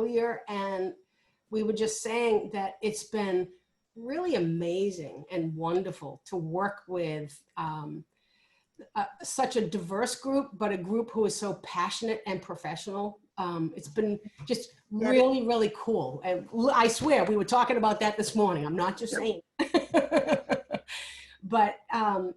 earlier, and we were just saying that it's been really amazing and wonderful to work with such a diverse group, but a group who is so passionate and professional. It's been just really, really cool. And I swear, we were talking about that this morning. I'm not just saying. But,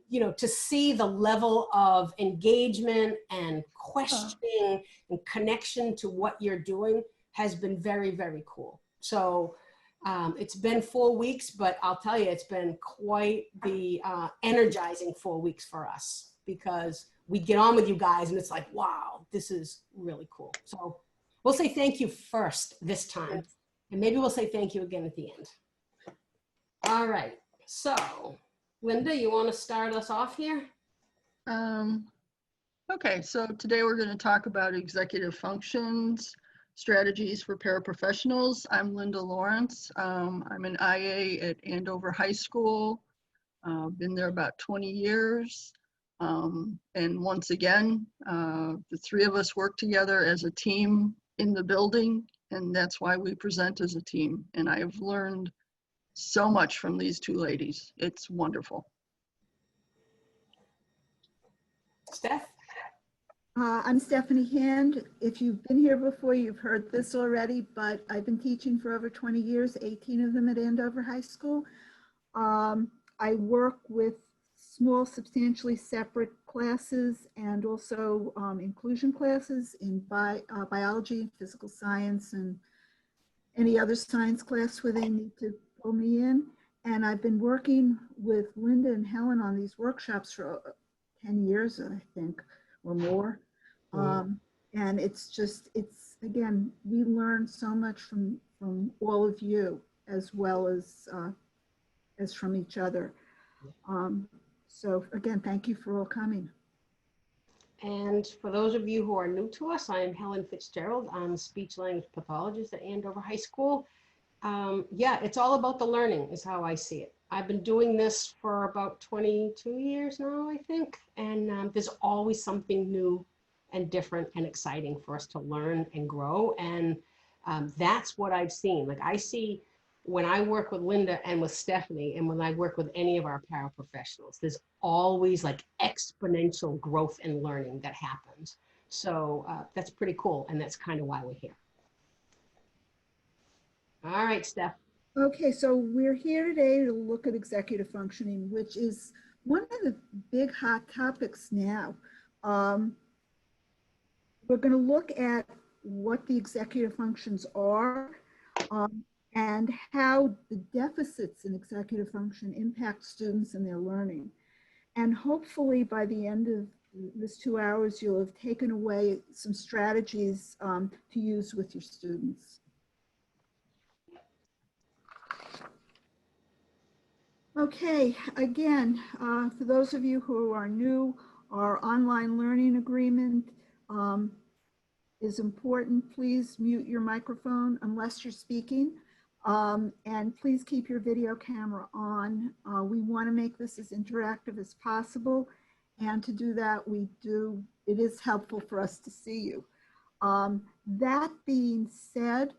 you know, to see the level of engagement and questioning and connection to what you're doing has been very, very cool. So it's been 4 weeks, but I'll tell you, it's been quite the energizing 4 weeks for us, because we get on with you guys and it's like, wow, this is really cool. So we'll say thank you first this time, and maybe we'll say thank you again at the end. All right, so Linda, you want to start us off here? Okay, so today we're going to talk about executive functions, strategies for paraprofessionals. I'm Linda Lawrence. I'm an IA at Andover High School. Been there about 20 years. And once again, the three of us work together as a team in the building, and that's why we present as a team. And I have learned so much from these two ladies. It's wonderful. Steph? I'm Stephanie Hand. If you've been here before, you've heard this already, but I've been teaching for over 20 years, 18 of them at Andover High School. I work with small, substantially separate classes and also inclusion classes in biology, physical science, and any other science class where they need to pull me in. And I've been working with Linda and Helen on these workshops for 10 years, I think, or more. And it's just, again, we learn so much from all of you, as well as from each other. So again, thank you for all coming. And for those of you who are new to us, I am Helen Fitzgerald. I'm a speech language pathologist at Andover High School. Yeah, it's all about the learning is how I see it. I've been doing this for about 22 years now, I think. And there's always something new and different and exciting for us to learn and grow. And that's what I've seen. Like I see when I work with Linda and with Stephanie, and when I work with any of our paraprofessionals, there's always like exponential growth and learning that happens. So that's pretty cool. And that's kind of why we're here. All right, Steph. Okay, so we're here today to look at executive functioning, which is one of the big hot topics now. We're going to look at what the executive functions are and how the deficits in executive function impact students and their learning. And hopefully by the end of this 2 hours, you'll have taken away some strategies to use with your students. Okay, again, for those of you who are new, our online learning agreement is important. Please mute your microphone unless you're speaking, and please keep your video camera on. We want to make this as interactive as possible, and to do that, it is helpful for us to see you. That being said,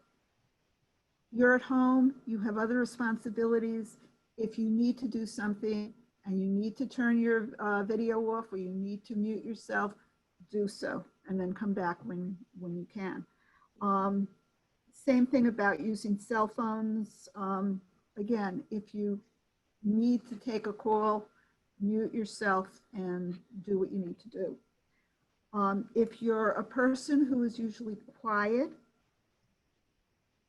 you're at home, you have other responsibilities. If you need to do something and you need to turn your video off, or you need to mute yourself, do so, and then come back when you can. Same thing about using cell phones. Again, if you need to take a call, mute yourself and do what you need to do. If you're a person who is usually quiet,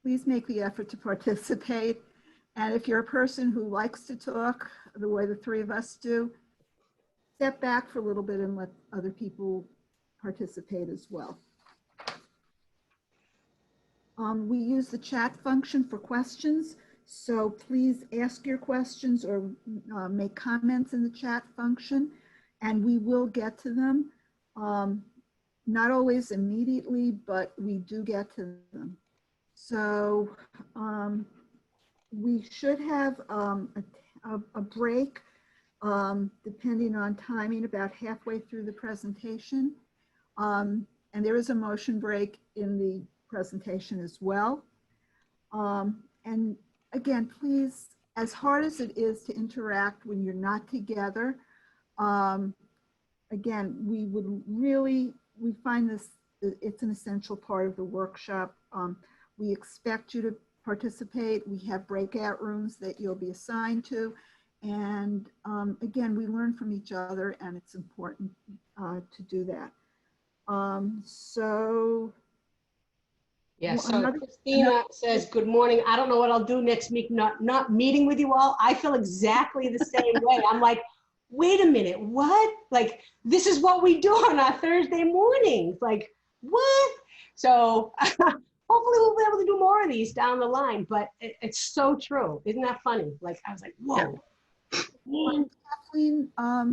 please make the effort to participate. And if you're a person who likes to talk the way the three of us do, step back for a little bit and let other people participate as well. We use the chat function for questions, so please ask your questions or make comments in the chat function, and we will get to them. Not always immediately, but we do get to them. So we should have a break, depending on timing, about halfway through the presentation. And there is a motion break in the presentation as well. And again, please, as hard as it is to interact when you're not together, again, we find this, it's an essential part of the workshop. We expect you to participate. We have breakout rooms that you'll be assigned to. And again, we learn from each other, and it's important to do that. Yeah, Well, so Christina says, good morning. I don't know what I'll do next week, not meeting with you all. I feel exactly the same way. I'm like, wait a minute, what? Like, this is what we do on our Thursday mornings. Like, what? So hopefully we'll be able to do more of these down the line, but it's so true. Isn't that funny? Like, I was like, whoa. Well, Kathleen, are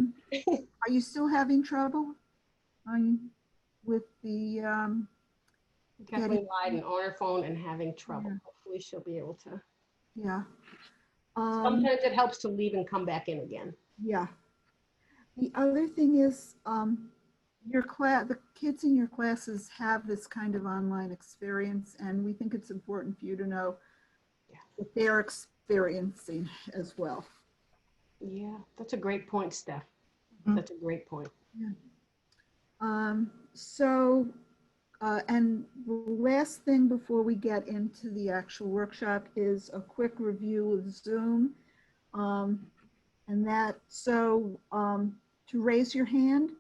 you still having trouble with the Kathleen Lyden on her phone and having trouble. Yeah. Hopefully she'll be able to. Yeah. Sometimes it helps to leave and come back in again. Yeah. The other thing is, the kids in your classes have this kind of online experience, and we think it's important for you to know that they're experiencing as well. Yeah, that's a great point, Steph. That's a great point. Yeah. And the last thing before we get into the actual workshop is a quick review of Zoom. To raise your hand,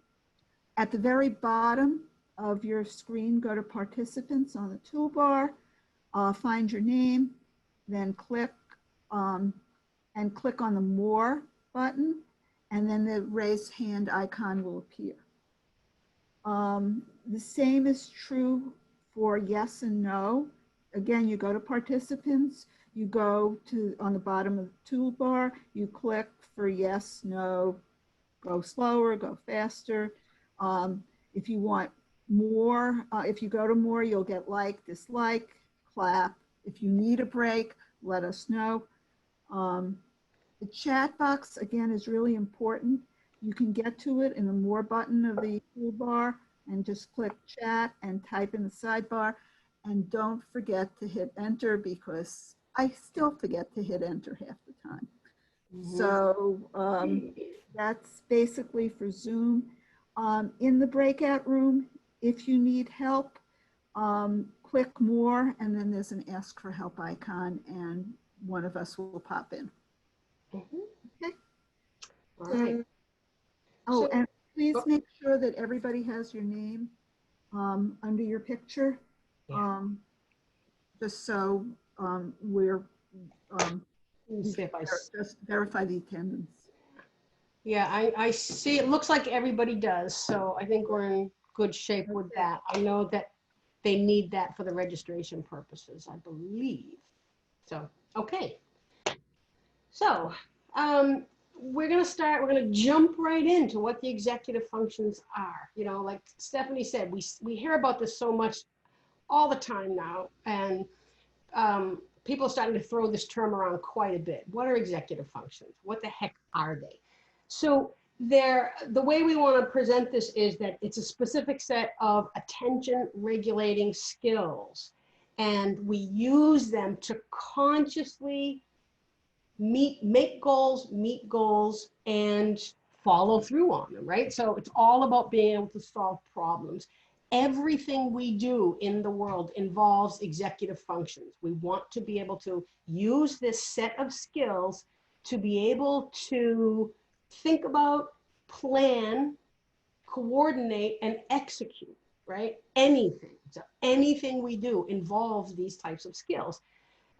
at the very bottom of your screen, go to participants on the toolbar, find your name, then click on the more button, and then the raise hand icon will appear. The same is true for yes and no. Again, you go to participants, you go to on the bottom of the toolbar, you click for yes, no, go slower, go faster. If you want more, if you go to more, you'll get like, dislike, clap. If you need a break, let us know. The chat box, again, is really important. You can get to it in the more button of the toolbar and just click chat and type in the sidebar. And don't forget to hit enter, because I still forget to hit enter half the time. So that's basically for Zoom. In the breakout room, if you need help, click more, and then there's an ask for help icon, and one of us will pop in. Okay. All right. Oh, and please make sure that everybody has your name under your picture. Just so we're just verify the attendance. Yeah, I see. It looks like everybody does. So I think we're in good shape with that. I know that they need that for the registration purposes, I believe. So, okay. So we're going to jump right into what the executive functions are. You know, like Stephanie said, we hear about this so much all the time now. And people are starting to throw this term around quite a bit. What are executive functions? What the heck are they? So the way we want to present this is that it's a specific set of attention regulating skills, and we use them to consciously make goals, meet goals, and follow through on them, right? So it's all about being able to solve problems. Everything we do in the world involves executive functions. We want to be able to use this set of skills to be able to think about, plan, coordinate, and execute, right? Anything. So anything we do involves these types of skills.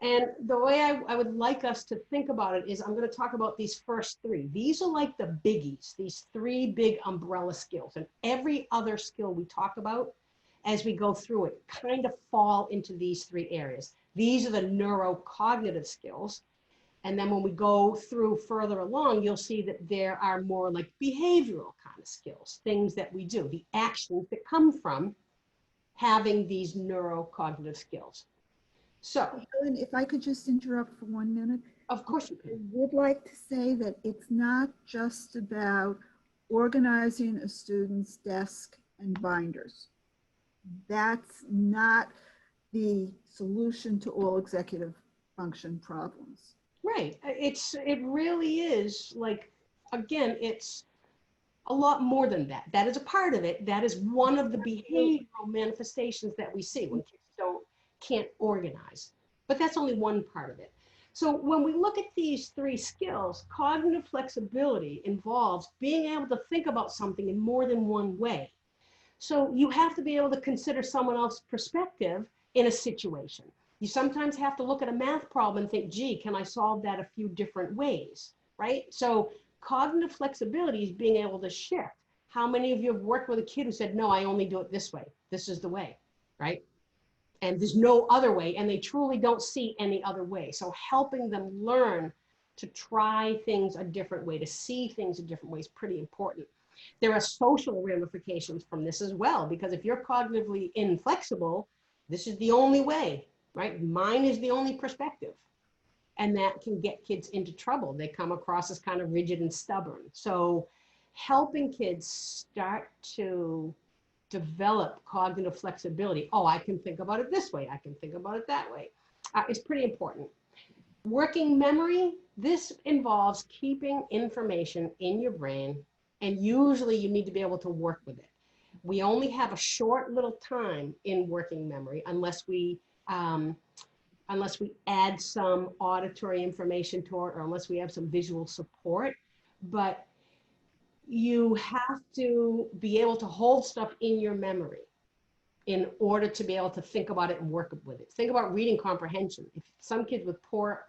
And the way I would like us to think about it is I'm going to talk about these first three. These are like the biggies, these three big umbrella skills. And every other skill we talk about as we go through it kind of fall into these three areas. These are the neurocognitive skills. And then when we go through further along, you'll see that there are more like behavioral kind of skills, things that we do, the actions that come from having these neurocognitive skills. So, Helen, if I could just interrupt for 1 minute. Of course you can. I would like to say that it's not just about organizing a student's desk and binders. That's not, the solution to all executive function problems. Right. It really is like, again, it's a lot more than that. That is a part of it. That is one of the behavioral manifestations that we see when kids can't organize. But that's only one part of it. So when we look at these three skills, cognitive flexibility involves being able to think about something in more than one way. So you have to be able to consider someone else's perspective in a situation. You sometimes have to look at a math problem and think, gee, can I solve that a few different ways, right? So cognitive flexibility is being able to shift. How many of you have worked with a kid who said, no, I only do it this way. This is the way, right? And there's no other way, and they truly don't see any other way. So helping them learn to try things a different way, to see things a different way is pretty important. There are social ramifications from this as well, because if you're cognitively inflexible, this is the only way, right? Mine is the only perspective. And that can get kids into trouble. They come across as kind of rigid and stubborn. So helping kids start to develop cognitive flexibility. Oh, I can think about it this way. I can think about it that way. It's pretty important. Working memory, this involves keeping information in your brain, and usually you need to be able to work with it. We only have a short little time in working memory unless we add some auditory information to it, or unless we have some visual support. But you have to be able to hold stuff in your memory in order to be able to think about it and work with it. Think about reading comprehension. If some kids with poor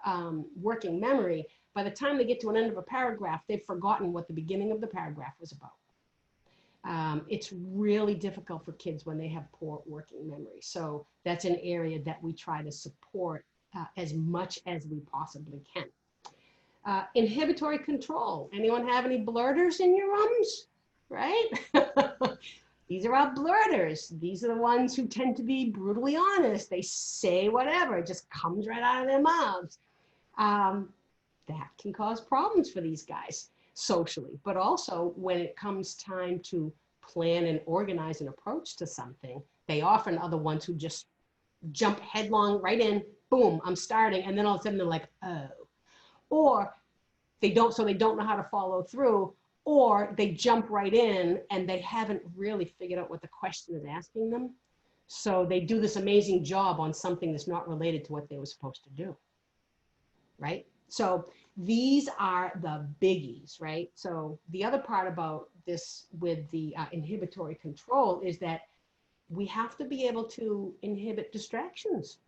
working memory, by the time they get to an end of a paragraph, they've forgotten what the beginning of the paragraph was about. It's really difficult for kids when they have poor working memory. So that's an area that we try to support as much as we possibly can. Inhibitory control. Anyone have any blurters in your rooms? Right? These are our blurters. These are the ones who tend to be brutally honest. They say whatever, it just comes right out of their mouths. That can cause problems for these guys socially, but also when it comes time to plan and organize an approach to something, they often are the ones who just jump headlong right in, boom, I'm starting, and then all of a sudden they're like, oh. Or they don't know how to follow through, or they jump right in and they haven't really figured out what the question is asking them. So they do this amazing job on something that's not related to what they were supposed to do, right? So these are the biggies, right? So the other part about this with the inhibitory control is that we have to be able to inhibit distractions.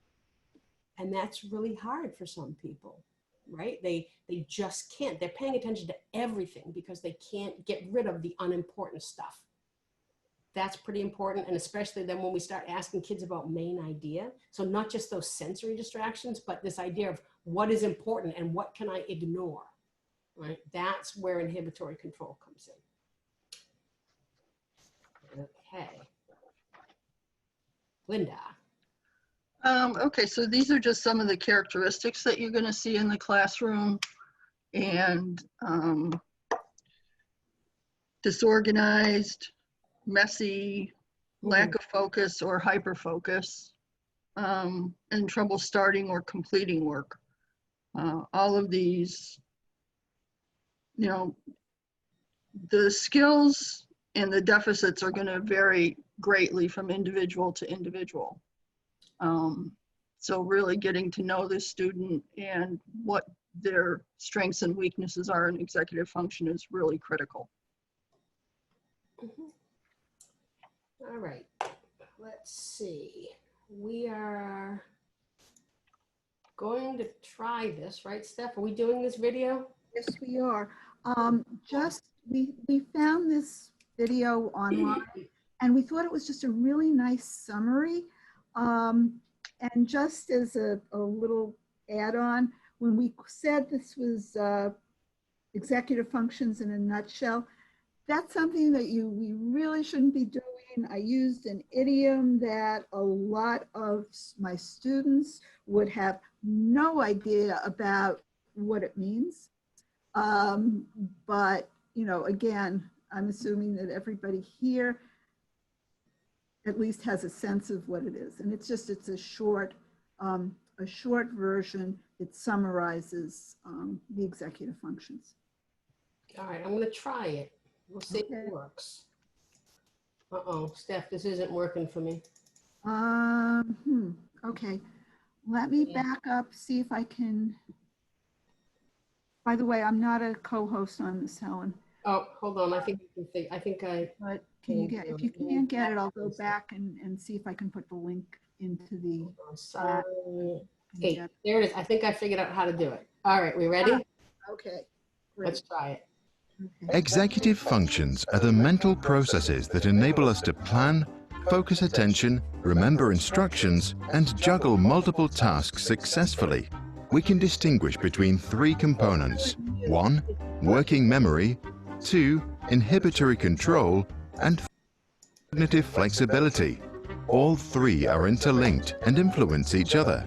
And that's really hard for some people, right? They just can't. They're paying attention to everything because they can't get rid of the unimportant stuff. That's pretty important. And especially then when we start asking kids about main idea. So not just those sensory distractions, but this idea of what is important and what can I ignore, right? That's where inhibitory control comes in. Okay. Linda. Okay, so these are just some of the characteristics that you're going to see in the classroom. And disorganized, messy, lack of focus or hyperfocus, and trouble starting or completing work. All of these, you know, the skills and the deficits are going to vary greatly from individual to individual. So really getting to know the student and what their strengths and weaknesses are in executive function is really critical. All right, let's see. We are going to try this, right, Steph? Are we doing this video? Yes, we are. We found this video online and we thought it was just a really nice summary. And just as a little add-on, when we said this was executive functions in a nutshell, that's something that we really shouldn't be doing. I used an idiom that a lot of my students would have no idea about what it means. But, you know, again, I'm assuming that everybody here at least has a sense of what it is. And it's a short version. It summarizes the executive functions. All right, I'm gonna try it. We'll see if Okay. it works. Uh-oh, Steph, this isn't working for me. Okay, let me back up, see if I can. By the way, I'm not a co-host on this, Helen, Oh, hold on, I think I but can if you can't get it, I'll go back and see if I can put the link into the chat. Hey, there it is. I think I figured out how to do it. All right, we ready? Okay, Let's great. try it. Okay. Executive functions are the mental processes that enable us to plan, focus attention, remember instructions, and juggle multiple tasks successfully. We can distinguish between three components. 1. Working memory. 2. Inhibitory control. And cognitive flexibility. All three are interlinked and influence each other.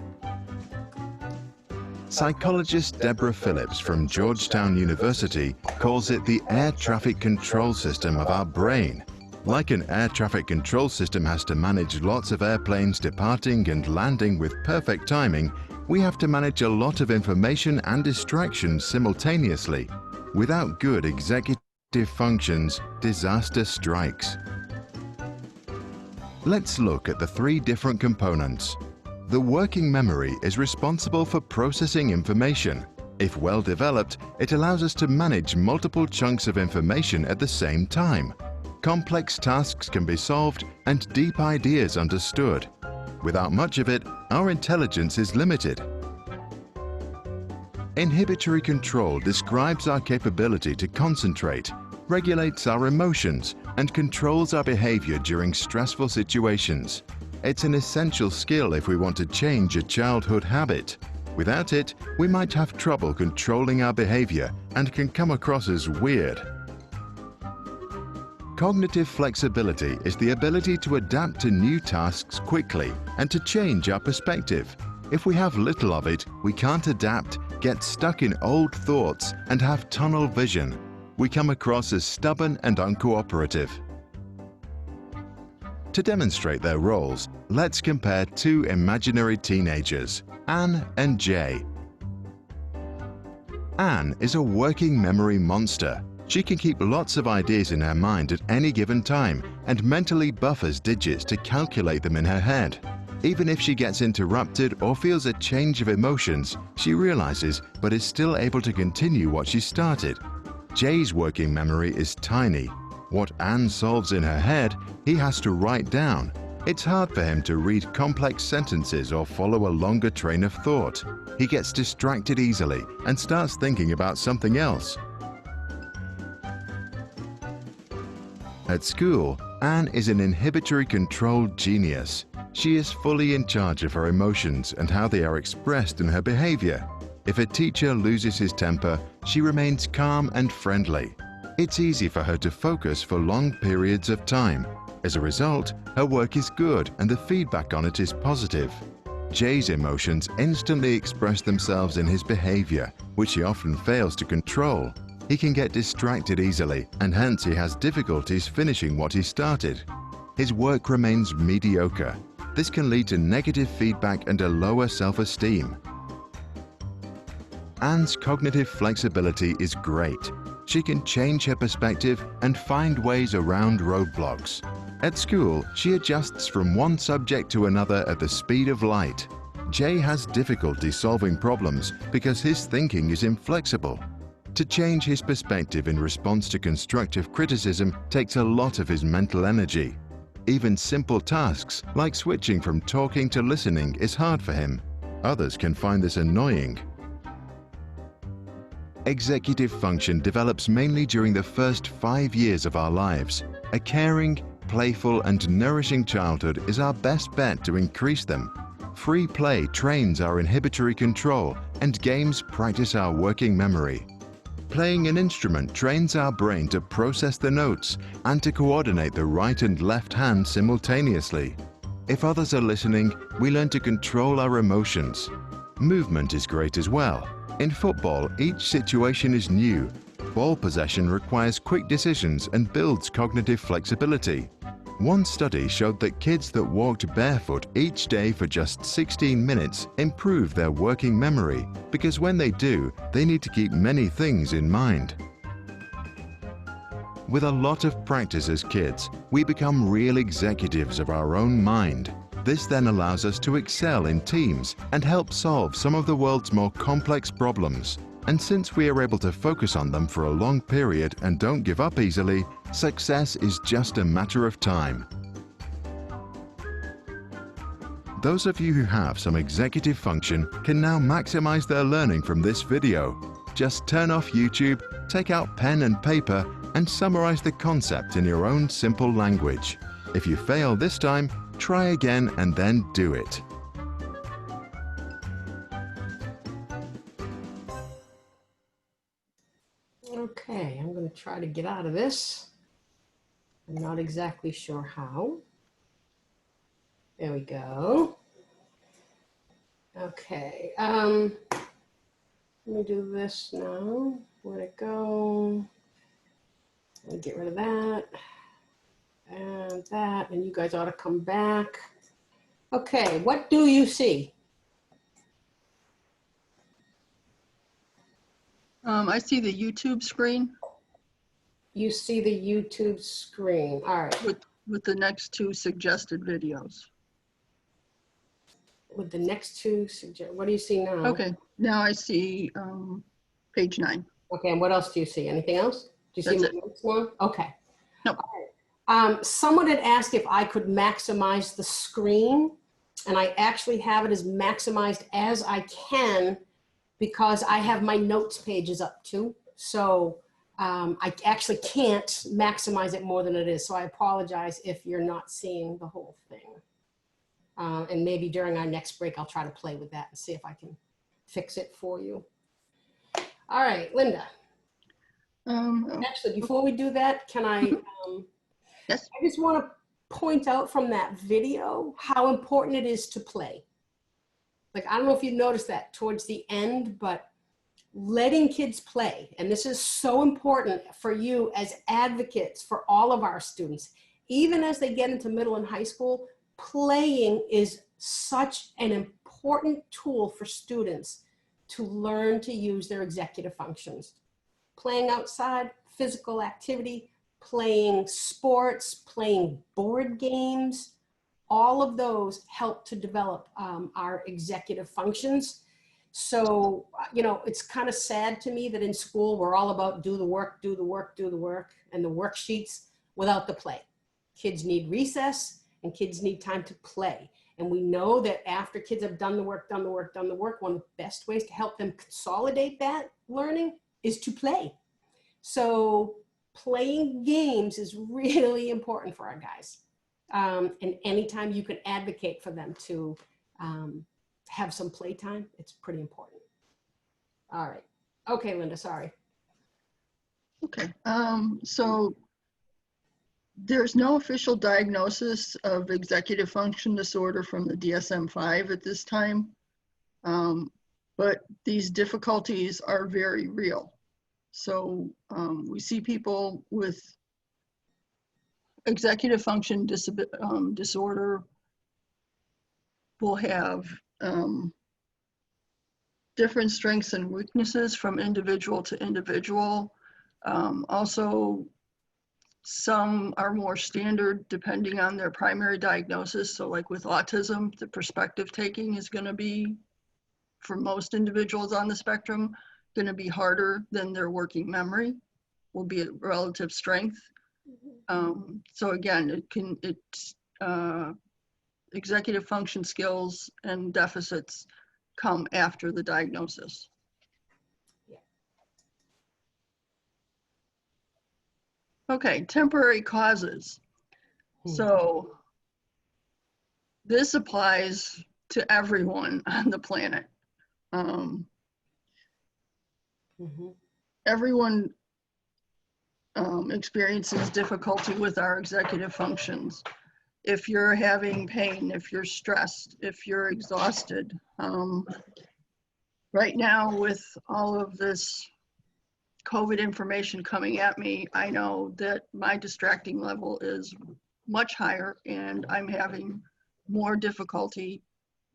Psychologist Deborah Phillips from Georgetown University calls it the air traffic control system of our brain. Like an air traffic control system has to manage lots of airplanes departing and landing with perfect timing, we have to manage a lot of information and distractions simultaneously. Without good executive functions, disaster strikes. Let's look at the three different components. The working memory is responsible for processing information. If well developed, it allows us to manage multiple chunks of information at the same time. Complex tasks can be solved and deep ideas understood. Without much of it, our intelligence is limited. Inhibitory control describes our capability to concentrate, regulates our emotions, and controls our behavior during stressful situations. It's an essential skill if we want to change a childhood habit. Without it, we might have trouble controlling our behavior and can come across as weird. Cognitive flexibility is the ability to adapt to new tasks quickly and to change our perspective. If we have little of it, we can't adapt, get stuck in old thoughts, and have tunnel vision. We come across as stubborn and uncooperative. To demonstrate their roles, let's compare two imaginary teenagers, Anne and Jay. Anne is a working memory monster. She can keep lots of ideas in her mind at any given time and mentally buffers digits to calculate them in her head. Even if she gets interrupted or feels a change of emotions, she realizes but is still able to continue what she started. Jay's working memory is tiny. What Anne solves in her head, he has to write down. It's hard for him to read complex sentences or follow a longer train of thought. He gets distracted easily and starts thinking about something else. At school, Anne is an inhibitory control genius. She is fully in charge of her emotions and how they are expressed in her behavior. If a teacher loses his temper, she remains calm and friendly. It's easy for her to focus for long periods of time. As a result, her work is good and the feedback on it is positive. Jay's emotions instantly express themselves in his behavior, which he often fails to control. He can get distracted easily, and hence he has difficulties finishing what he started. His work remains mediocre. This can lead to negative feedback and a lower self-esteem. Anne's cognitive flexibility is great. She can change her perspective and find ways around roadblocks. At school, she adjusts from one subject to another at the speed of light. Jay has difficulty solving problems because his thinking is inflexible. To change his perspective in response to constructive criticism takes a lot of his mental energy. Even simple tasks like switching from talking to listening is hard for him. Others can find this annoying. Executive function develops mainly during the first 5 years of our lives. A caring, playful, and nourishing childhood is our best bet to increase them. Free play trains our inhibitory control, and games practice our working memory. Playing an instrument trains our brain to process the notes and to coordinate the right and left hand simultaneously. If others are listening, we learn to control our emotions. Movement is great as well. In football, each situation is new. Ball possession requires quick decisions and builds cognitive flexibility. One study showed that kids that walked barefoot each day for just 16 minutes improve their working memory, because when they do, they need to keep many things in mind. With a lot of practice as kids, we become real executives of our own mind. This then allows us to excel in teams and help solve some of the world's more complex problems. And since we are able to focus on them for a long period and don't give up easily, success is just a matter of time. Those of you who have some executive function can now maximize their learning from this video. Just turn off YouTube, take out pen and paper, and summarize the concept in your own simple language. If you fail this time, try again and then do it. Okay, I'm going to try to get out of this. I'm not exactly sure how. There we go. Okay, let me do this now. Where'd it go? Let me get rid of that and that, and you guys ought to come back. Okay, what do you see? I see the YouTube screen You see the YouTube screen. All right. with the next two suggested videos. With the next two, what do you see now? Okay, now I see page 9. Okay, and what else do you see? Anything else? Do you see That's my notes now? Okay. Nope. All right. Someone had asked if I could maximize the screen, and I actually have it as maximized as I can because I have my notes pages up too. So I actually can't maximize it more than it is. So I apologize if you're not seeing the whole thing. And maybe during our next break, I'll try to play with that and see if I can fix it for you. All right, Linda. Actually, before we do that, can I, Yes. I just want to point out from that video how important it is to play. Like, I don't know if you noticed that towards the end, but letting kids play, and this is so important for you as advocates for all of our students, even as they get into middle and high school, playing is such an important tool for students to learn to use their executive functions. Playing outside, physical activity, playing sports, playing board games, all of those help to develop our executive functions. So, you know, it's kind of sad to me that in school, we're all about do the work, do the work, do the work, and the worksheets without the play. Kids need recess and kids need time to play. And we know that after kids have done the work, one of the best ways to help them consolidate that learning is to play. So playing games is really important for our guys. And anytime you can advocate for them to have some playtime, it's pretty important. All right. Okay, Linda, sorry. Okay, so there's no official diagnosis of executive function disorder from the DSM-5 at this time, but these difficulties are very real. So we see people with executive function disorder will have different strengths and weaknesses from individual to individual. Also, some are more standard depending on their primary diagnosis. So like with autism, the perspective taking is going to be, for most individuals on the spectrum, going to be harder than their working memory, will be a relative strength. So again, executive function skills and deficits come after the diagnosis. Okay, temporary causes. So this applies to everyone on the planet. Everyone experiences difficulty with our executive functions. If you're having pain, if you're stressed, if you're exhausted. Right now with all of this COVID information coming at me, I know that my distracting level is much higher, and I'm having more difficulty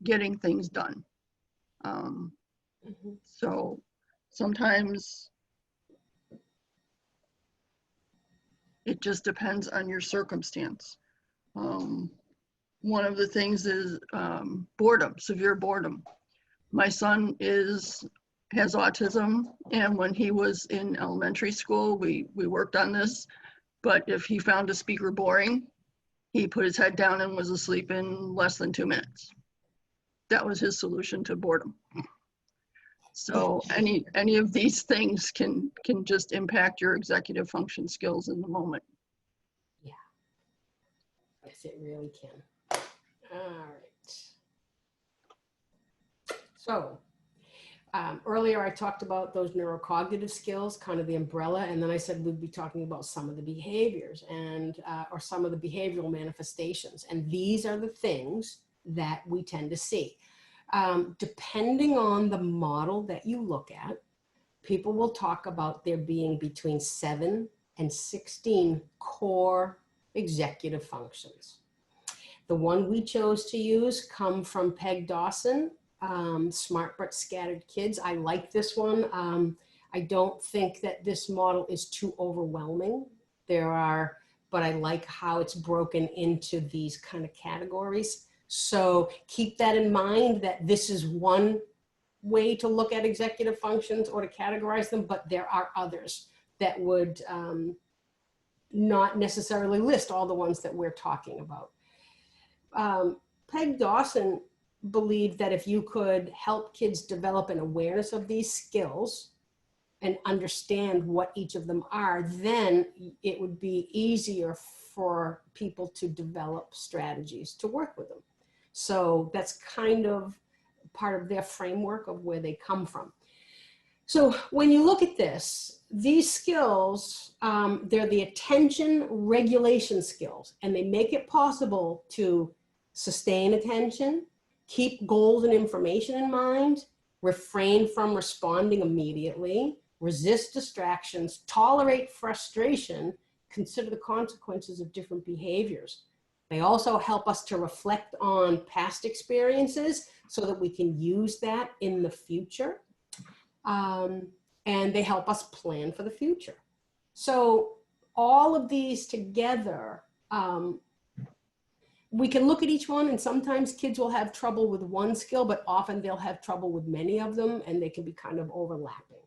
getting things done. So sometimes it just depends on your circumstance. One of the things is boredom, severe boredom. My son has autism, and when he was in elementary school, we worked on this. But if he found a speaker boring, he put his head down and was asleep in less than 2 minutes. That was his solution to boredom. So any of these things can just impact your executive function skills in the moment. Yeah. Yes, it really can. All right. So earlier I talked about those neurocognitive skills, kind of the umbrella, and then I said we'd be talking about some of the behaviors and or some of the behavioral manifestations. And these are the things that we tend to see. Depending on the model that you look at, people will talk about there being between 7 and 16 core executive functions. The one we chose to use come from Peg Dawson, Smart But Scattered Kids. I like this one. I don't think that this model is too overwhelming. But I like how it's broken into these kind of categories. So keep that in mind, that this is one way to look at executive functions or to categorize them, but there are others that would not necessarily list all the ones that we're talking about. Peg Dawson believed that if you could help kids develop an awareness of these skills and understand what each of them are, then it would be easier for people to develop strategies to work with them. So that's kind of part of their framework of where they come from. So when you look at this, these skills, they're the attention regulation skills, and they make it possible to sustain attention, keep goals and information in mind, refrain from responding immediately, resist distractions, tolerate frustration, consider the consequences of different behaviors. They also help us to reflect on past experiences so that we can use that in the future. And they help us plan for the future. So all of these together, we can look at each one, and sometimes kids will have trouble with one skill, but often they'll have trouble with many of them, and they can be kind of overlapping.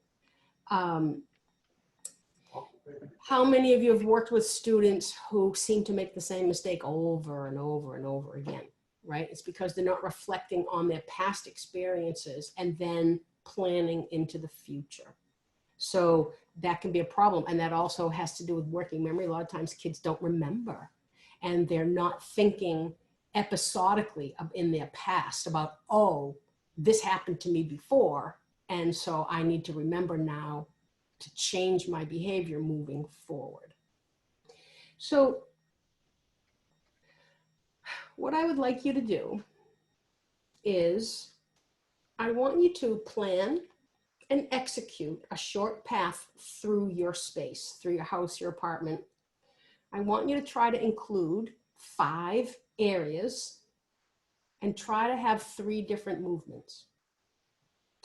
How many of you have worked with students who seem to make the same mistake over and over and over again, right? It's because they're not reflecting on their past experiences and then planning into the future. So that can be a problem. And that also has to do with working memory. A lot of times kids don't remember, and they're not thinking episodically in their past about, oh, this happened to me before, and so I need to remember now to change my behavior moving forward. So what I would like you to do is I want you to plan and execute a short path through your space, through your house, your apartment. I want you to try to include 5 areas and try to have 3 different movements.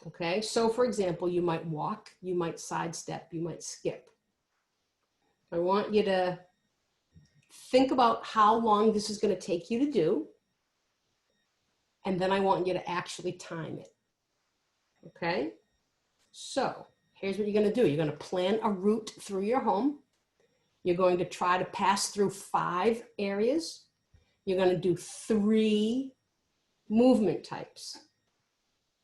Okay, so for example, you might walk, you might sidestep, you might skip. I want you to think about how long this is going to take you to do, and then I want you to actually time it. Okay, so here's what you're going to do. You're going to plan a route through your home. You're going to try to pass through 5 areas. You're going to do 3 movement types.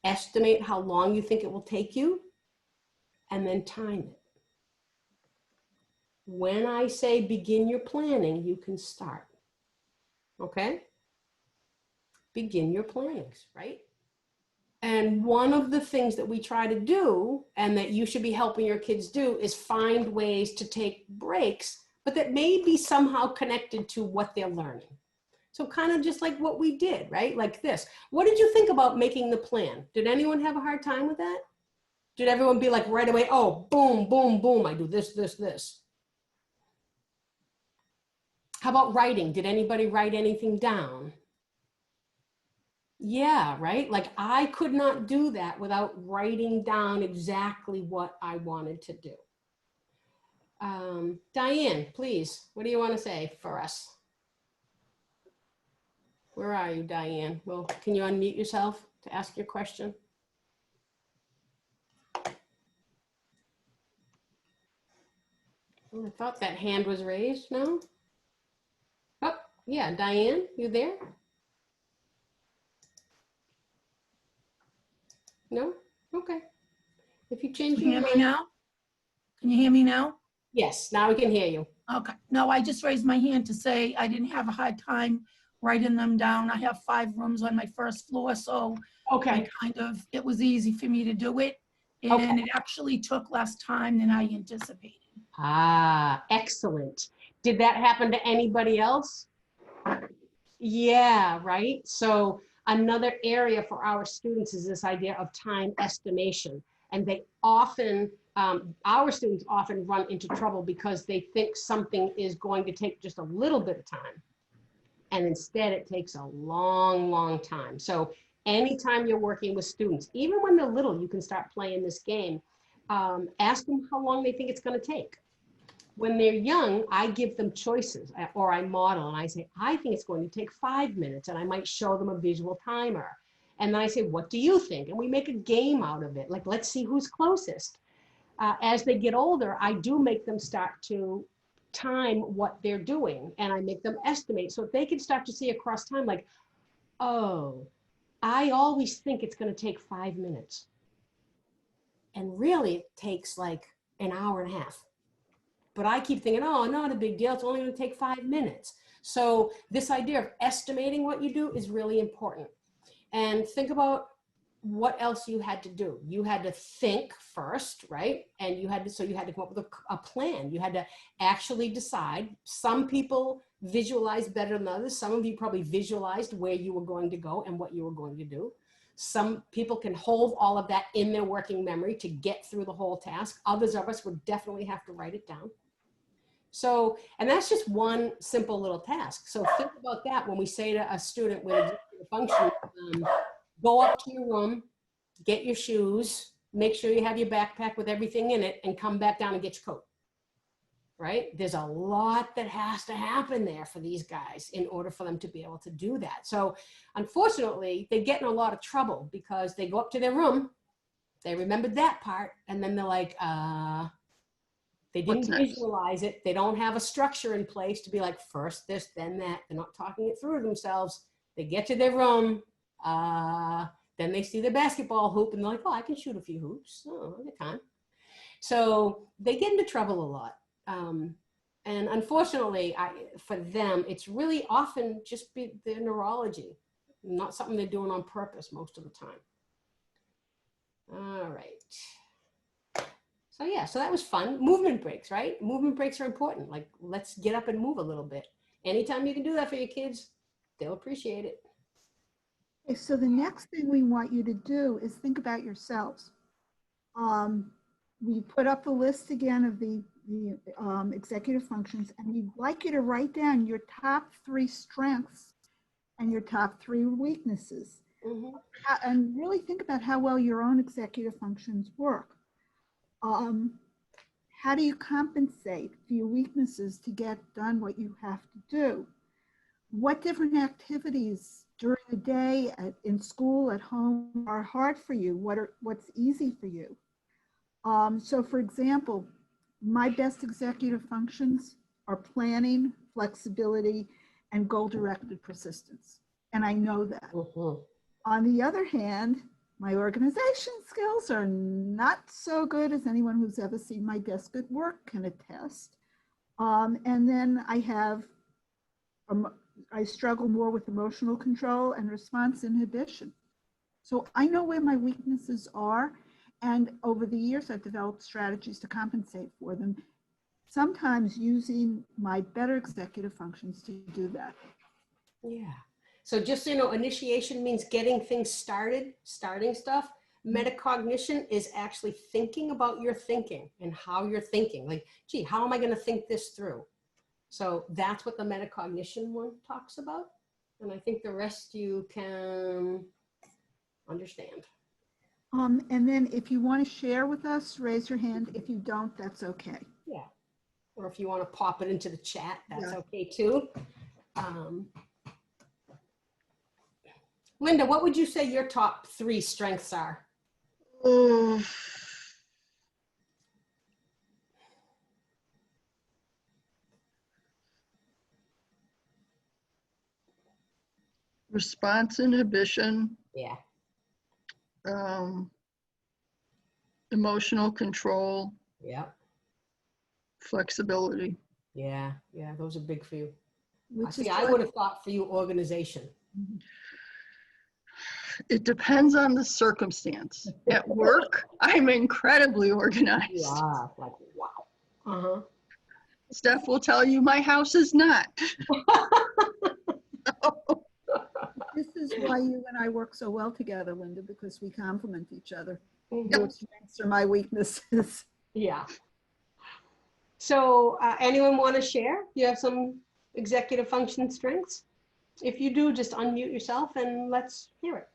Estimate how long you think it will take you, and then time it. When I say begin your planning, you can start. Okay? Begin your plannings, right? And one of the things that we try to do, and that you should be helping your kids do, is find ways to take breaks, but that may be somehow connected to what they're learning. So kind of just like what we did, right? Like this. What did you think about making the plan? Did anyone have a hard time with that? Did everyone be like right away, oh, boom, boom, boom, I do this, this, this? How about writing? Did anybody write anything down? Yeah, right? Like I could not do that without writing down exactly what I wanted to do. Diane, please, what do you want to say for us? Where are you, Diane? Well, can you unmute yourself to ask your question? Oh, I thought that hand was raised, no? Oh, yeah, Diane, you there? No? Okay. If you change Can you your hear me mind. now? Can you hear me now? Yes, now we can hear you. Okay. No, I just raised my hand to say I didn't have a hard time writing them down. I have 5 rooms on my first floor, so Okay, it was easy for me to do it. okay. And it actually took less time than I anticipated. Ah, excellent. Did that happen to anybody else? Yeah, right. So another area for our students is this idea of time estimation. And they often, our students often run into trouble because they think something is going to take just a little bit of time. And instead it takes a long, long time. So anytime you're working with students, even when they're little, you can start playing this game. Ask them how long they think it's going to take. When they're young, I give them choices or I model and I say, I think it's going to take 5 minutes, and I might show them a visual timer. And then I say, what do you think? And we make a game out of it. Like, let's see who's closest. As they get older, I do make them start to time what they're doing, and I make them estimate. So if they can start to see across time, like, oh, I always think it's going to take 5 minutes. And really it takes like an hour and a half. But I keep thinking, oh, not a big deal. It's only going to take 5 minutes. So this idea of estimating what you do is really important. And think about what else you had to do. You had to think first, right? And you had to come up with a plan. You had to actually decide. Some people visualize better than others. Some of you probably visualized where you were going to go and what you were going to do. Some people can hold all of that in their working memory to get through the whole task. Others of us would definitely have to write it down. So, and that's just one simple little task. So think about that when we say to a student with executive function, go up to your room, get your shoes, make sure you have your backpack with everything in it, and come back down and get your coat, right? There's a lot that has to happen there for these guys in order for them to be able to do that. So unfortunately, they get in a lot of trouble because they go up to their room, they remembered that part, and then they're like, they didn't visualize it. They don't have a structure in place to be like, first this, then that. They're not talking it through themselves. They get to their room, then they see the basketball hoop and they're like, oh, I can shoot a few hoops. Oh, I got time. So they get into trouble a lot. And unfortunately, for them, it's really often just their neurology, not something they're doing on purpose most of the time. All right. So yeah, so that was fun. Movement breaks, right? Movement breaks are important. Like, let's get up and move a little bit. Anytime you can do that for your kids, they'll appreciate it. Okay, so the next thing we want you to do is think about yourselves. We put up the list again of the executive functions, and we'd like you to write down your top 3 strengths and your top 3 weaknesses. Mm-hmm. And really think about how well your own executive functions work. How do you compensate for your weaknesses to get done what you have to do? What different activities during the day, in school, at home are hard for you? What's easy for you? So for example, my best executive functions are planning, flexibility, and goal-directed persistence. And I know that. Mm-hmm. On the other hand, my organization skills are not so good, as anyone who's ever seen my desk at work can attest. And then I struggle more with emotional control and response inhibition. So I know where my weaknesses are, and over the years I've developed strategies to compensate for them, sometimes using my better executive functions to do that. Yeah. So just so you know, initiation means getting things started, starting stuff. Metacognition is actually thinking about your thinking and how you're thinking. Like, gee, how am I going to think this through? So that's what the metacognition one talks about. And I think the rest you can understand. And then if you want to share with us, raise your hand. If you don't, that's okay. Yeah. Or if you want to pop it into the chat, that's Yeah. okay too. Linda, what would you say your top 3 strengths are? Oh. Response inhibition, Yeah. emotional control, Yeah. flexibility. Yeah. Yeah. Those are big for you. Which is See, I why- would have thought for you organization. It depends on the circumstance. At work, I'm incredibly You organized. are like, wow. Uh-huh. Steph will tell you my house is not. This is why you and I work so well together, Linda, because we complement each other. Mhm. Your strengths are my weaknesses. Yeah. So anyone want to share? You have some executive function strengths? If you do, just unmute yourself and let's hear it.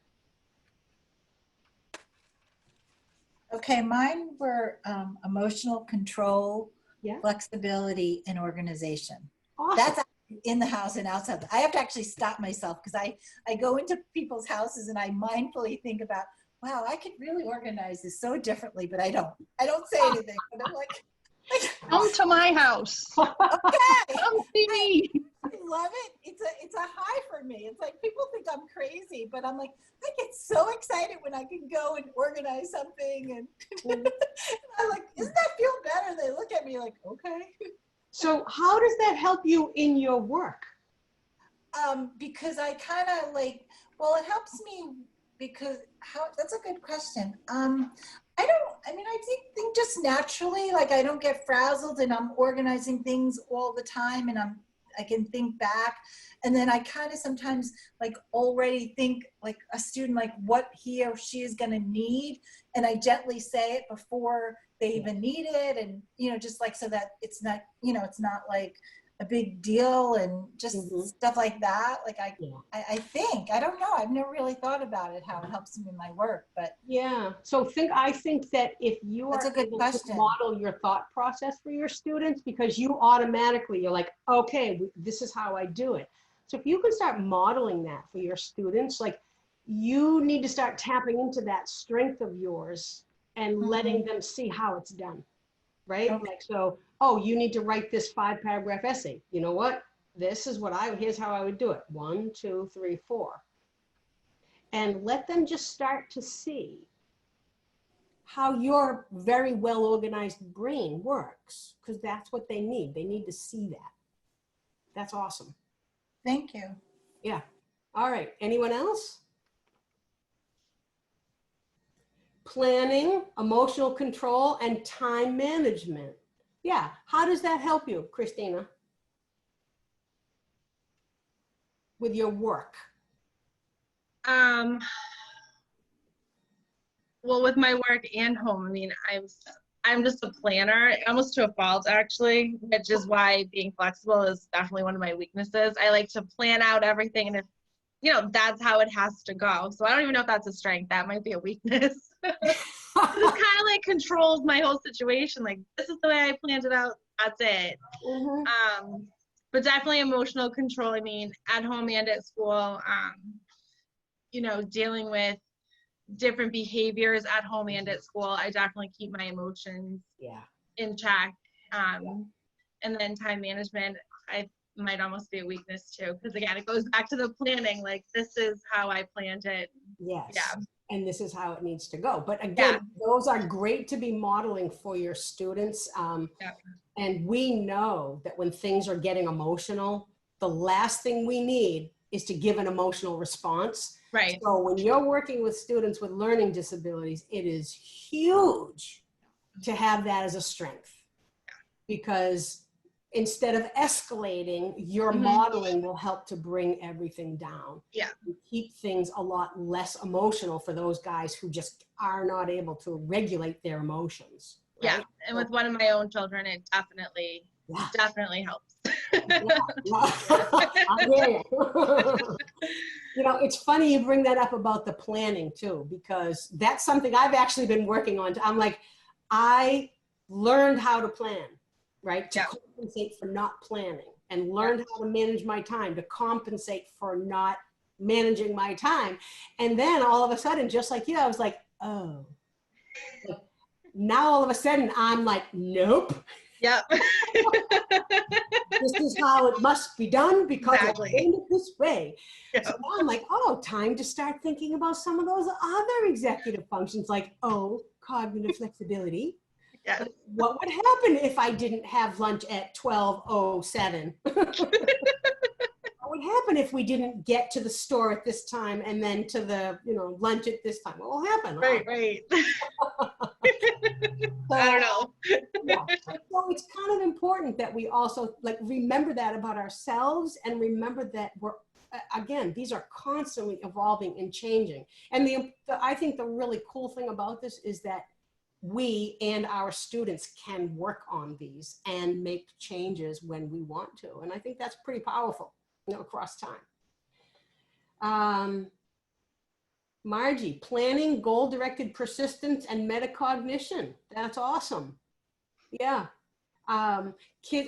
Okay, mine were emotional control, Yeah. flexibility, and organization. Awesome. That's in the house and outside. I have to actually stop myself because I go into people's houses and I mindfully think about, wow, I could really organize this so differently, but I don't. I don't say anything, but I'm like Come to my house. okay. Come see me. I love it. It's a high for me. It's like people think I'm crazy, but I'm like, I get so excited when I can go and organize something, and I'm like, doesn't that feel better? They look at me like, okay. So how does that help you in your work? Because I kind of like, well, it helps me because that's a good question. I think just naturally, like I don't get frazzled and I'm organizing things all the time and I can think back. And then I kind of sometimes like already think like a student, like what he or she is going to need. And I gently say it before they even need it. And, just like, so that it's not, it's not like a big deal and just stuff like that. Like I think, I don't know. I've never really thought about it, how it helps me in my work, but. Yeah. So I think that if you That's are a good able question. to model your thought process for your students, because you automatically, you're like, okay, this is how I do it. So if you can start modeling that for your students, like you need to start tapping into that strength of yours and letting them see how it's done, right? Okay. Like, so, oh, you need to write this 5-paragraph essay. You know what? This is here's how I would do it. 1, 2, 3, 4. And let them just start to see how your very well organized brain works, because that's what they need. They need to see that. That's awesome. Thank you. Yeah. All right. Anyone else? Planning, emotional control, and time management. Yeah. How does that help you, Christina, with your work? Well, with my work and home, I mean, I'm just a planner, almost to a fault actually, which is why being flexible is definitely one of my weaknesses. I like to plan out everything, and if, that's how it has to go. So I don't even know if that's a strength. That might be a weakness. It kind of like controls my whole situation. Like, this is the way I planned it out. That's it. But definitely emotional control. I mean, at home and at school, dealing with different behaviors at home and at school, I definitely keep my emotions in check. And then time management, I might almost be a weakness too, because again, it goes back to the planning. Like, this is how I planned it. Yes. Yeah. And this is how it needs to go. But again, those are great to be modeling for your students. And we know that when things are getting emotional, the last thing we need is to give an emotional response. Right. So when you're working with students with learning disabilities, it is huge to have that as a strength, because instead of escalating, your modeling will help to bring everything down. Yeah. And keep things a lot less emotional for those guys who just are not able to regulate their emotions. Right? Yeah. And with one of my own children, it definitely helps. I hear you. You know, it's funny you bring that up about the planning too, because that's something I've actually been working on. I'm like, I learned how to plan, right? To Yeah. compensate for not planning, and learned how to manage my time to compensate for not managing my time. And then all of a sudden, just like you, I was like, oh. Like, now all of a sudden I'm like, nope. Yep. This is how it must be done because Exactly. I learned it this way. Yep. So now I'm like, oh, time to start thinking about some of those other executive functions like, oh, cognitive flexibility. Yes. Like, what would happen if I didn't have lunch at 12:07? What would happen if we didn't get to the store at this time and then to the, lunch at this time? What will happen? Right, right. So, I don't know. yeah. So it's kind of important that we also remember that about ourselves, and remember that again, these are constantly evolving and changing. And I think the really cool thing about this is that we and our students can work on these and make changes when we want to. And I think that's pretty powerful, across time. Margie, planning, goal-directed persistence, and metacognition. That's awesome. Yeah. A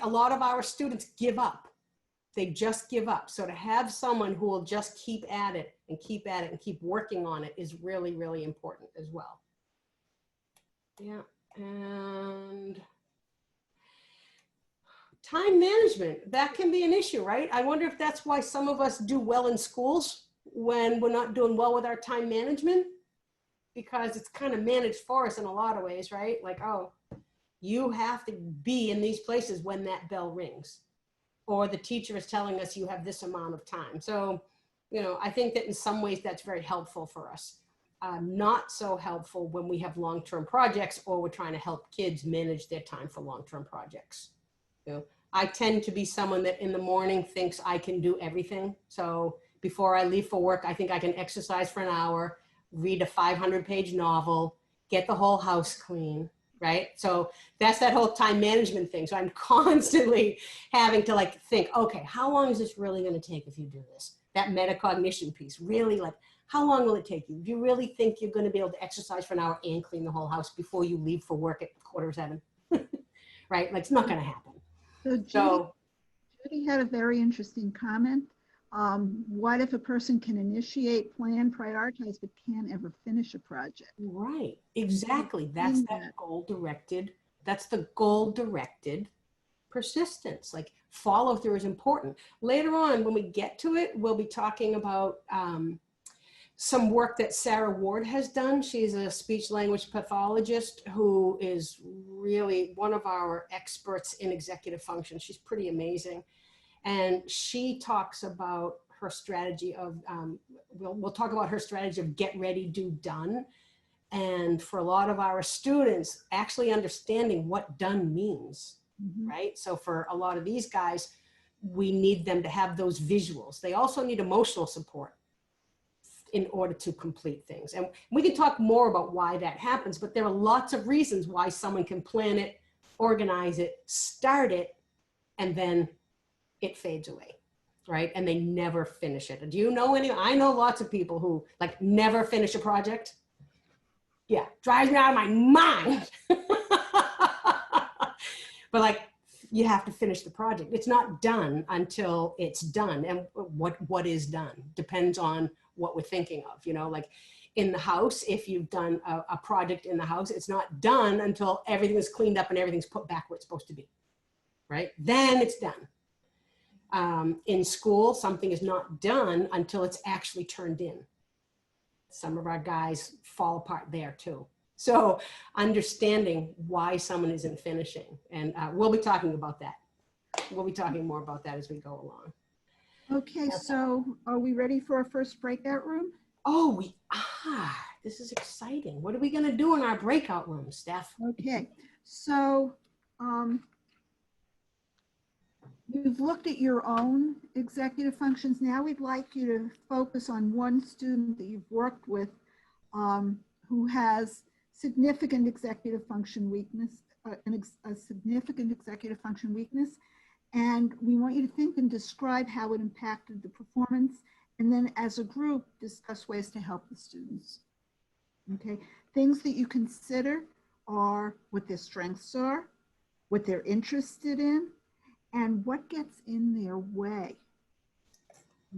lot of our students give up. They just give up. So to have someone who will just keep at it and keep at it and keep working on it is really, really important as well. Yeah. And time management, that can be an issue, right? I wonder if that's why some of us do well in schools when we're not doing well with our time management, because it's kind of managed for us in a lot of ways, right? Like, oh, you have to be in these places when that bell rings, or the teacher is telling us you have this amount of time. So, I think that in some ways that's very helpful for us. Not so helpful when we have long-term projects or we're trying to help kids manage their time for long-term projects. I tend to be someone that in the morning thinks I can do everything. So before I leave for work, I think I can exercise for an hour, read a 500-page novel, get the whole house clean, right? So that's that whole time management thing. So I'm constantly having to think, okay, how long is this really going to take if you do this? That metacognition piece, really, how long will it take you? Do you really think you're going to be able to exercise for an hour and clean the whole house before you leave for work at 6:45? Right? It's not going to happen. So Judy had a very interesting comment. What if a person can initiate, plan, prioritize, but can't ever finish a project? Right, exactly. That's that goal-directed, that's the goal-directed persistence. Follow through is important. Later on, when we get to it, we'll be talking about some work that Sarah Ward has done. She's a speech language pathologist who is really one of our experts in executive function. She's pretty amazing. And she talks about her strategy of, we'll talk about her strategy of get ready, do, done. And for a lot of our students, actually understanding what done means, right? So for a lot of these guys, we need them to have those visuals. They also need emotional support in order to complete things. And we can talk more about why that happens, but there are lots of reasons why someone can plan it, organize it, start it, and then it fades away, right? And they never finish it. Do you know any? I know lots of people who never finish a project. Yeah, drives me out of my mind. But you have to finish the project. It's not done until it's done. And what is done depends on what we're thinking of. In the house, if you've done a project in the house, it's not done until everything is cleaned up and everything's put back where it's supposed to be, right? Then it's done. In school, something is not done until it's actually turned in. Some of our guys fall apart there too. So understanding why someone isn't finishing, and we'll be talking about that. We'll be talking more about that as we go along. Okay, so are we ready for our first breakout room? Oh, we are. This is exciting. What are we going to do in our breakout room, Steph? Okay, so you've looked at your own executive functions. Now we'd like you to focus on one student that you've worked with who has significant executive function weakness, a significant executive function weakness, And we want you to think and describe how it impacted the performance. And then as a group, discuss ways to help the students. Okay, things that you consider are what their strengths are, what they're interested in, and what gets in their way.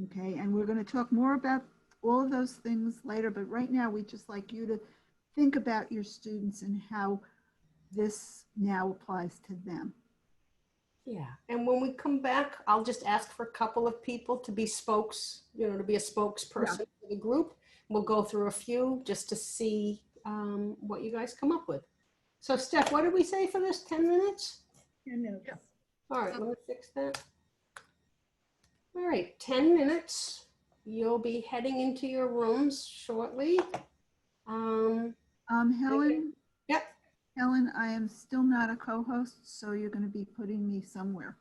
Okay, and we're going to talk more about all of those things later, but right now we'd just like you to think about your students and how this now applies to them. Yeah, and when we come back, I'll just ask for a couple of people to be to be a spokesperson for the group. We'll go through a few just to see what you guys come up with. So Steph, what did we say for this, 10 minutes? 10 minutes. Yeah. All right, let me fix that. All right, 10 minutes. You'll be heading into your rooms shortly. Helen? Yep. Helen, I am still not a co-host, so you're going to be putting me somewhere.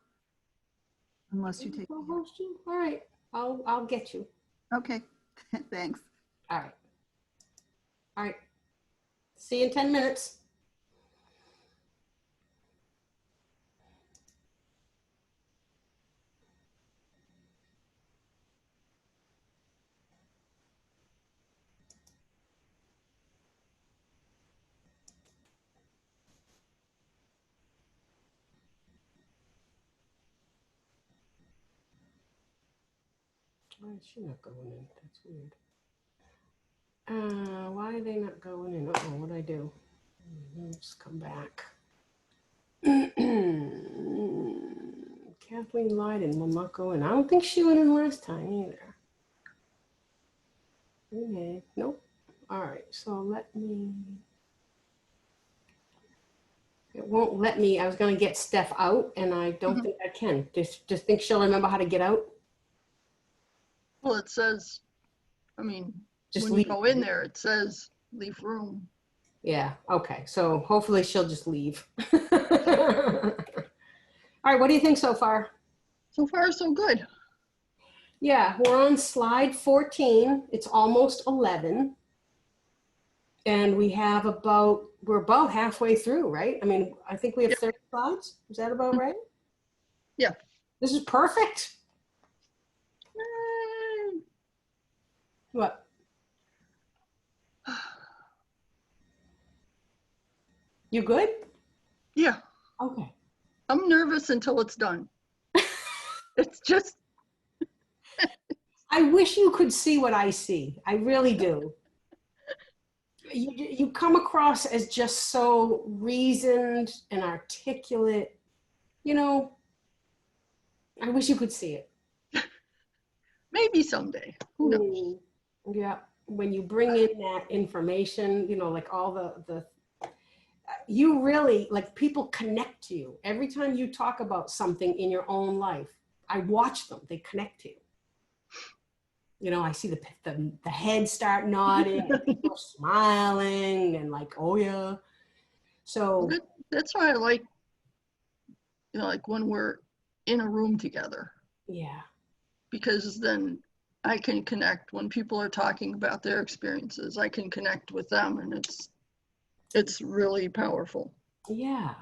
Unless you take me out. Co-host you? All right, I'll get you. Okay, thanks. All right. All right. See you in 10 minutes. Why is she not going in? That's weird. Why are they not going in? Uh-oh, what'd I do? Let's come back. Kathleen Lyden will not go in. I don't think she went in last time either. Okay, nope. All right, so it won't let me. I was going to get Steph out, and I don't think I can. Just think she'll remember how to get out? Well, it says, I mean, Just when leave. you go in there, it says leave room. Yeah, okay. So hopefully she'll just leave. All right, what do you think so far? So far, so good. Yeah, we're on slide 14. It's almost 11. And we're about halfway through, right? I mean, I think we have 30 slides. Is that about right? Yeah. This is perfect. What? You good? Yeah, Okay. I'm nervous until it's done. It's just, I wish you could see what I see. I really do. You come across as just so reasoned and articulate. I wish you could see it. maybe someday, who knows? Yeah, when you bring in that information, like all the you really, like, people connect to you. Every time you talk about something in your own life, I watch them, they connect to you. I see the head start nodding, and people are smiling and like, oh yeah. So That's why I like, like when we're in a room together, yeah, because then I can connect when people are talking about their experiences. I can connect with them, and it's really powerful. yeah.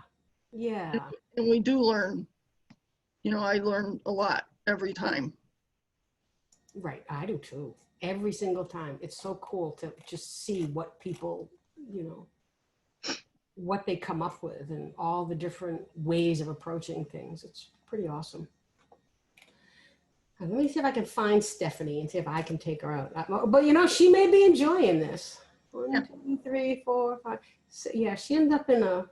And we do learn. I learn a lot every time. Right, I do too. Every single time. It's so cool to just see what people, what they come up with and all the different ways of approaching things. It's pretty awesome. Let me see if I can find Stephanie and see if I can take her out. But she may be enjoying this. 1, 2, 3, 4, 5. Yeah, she ended up in a.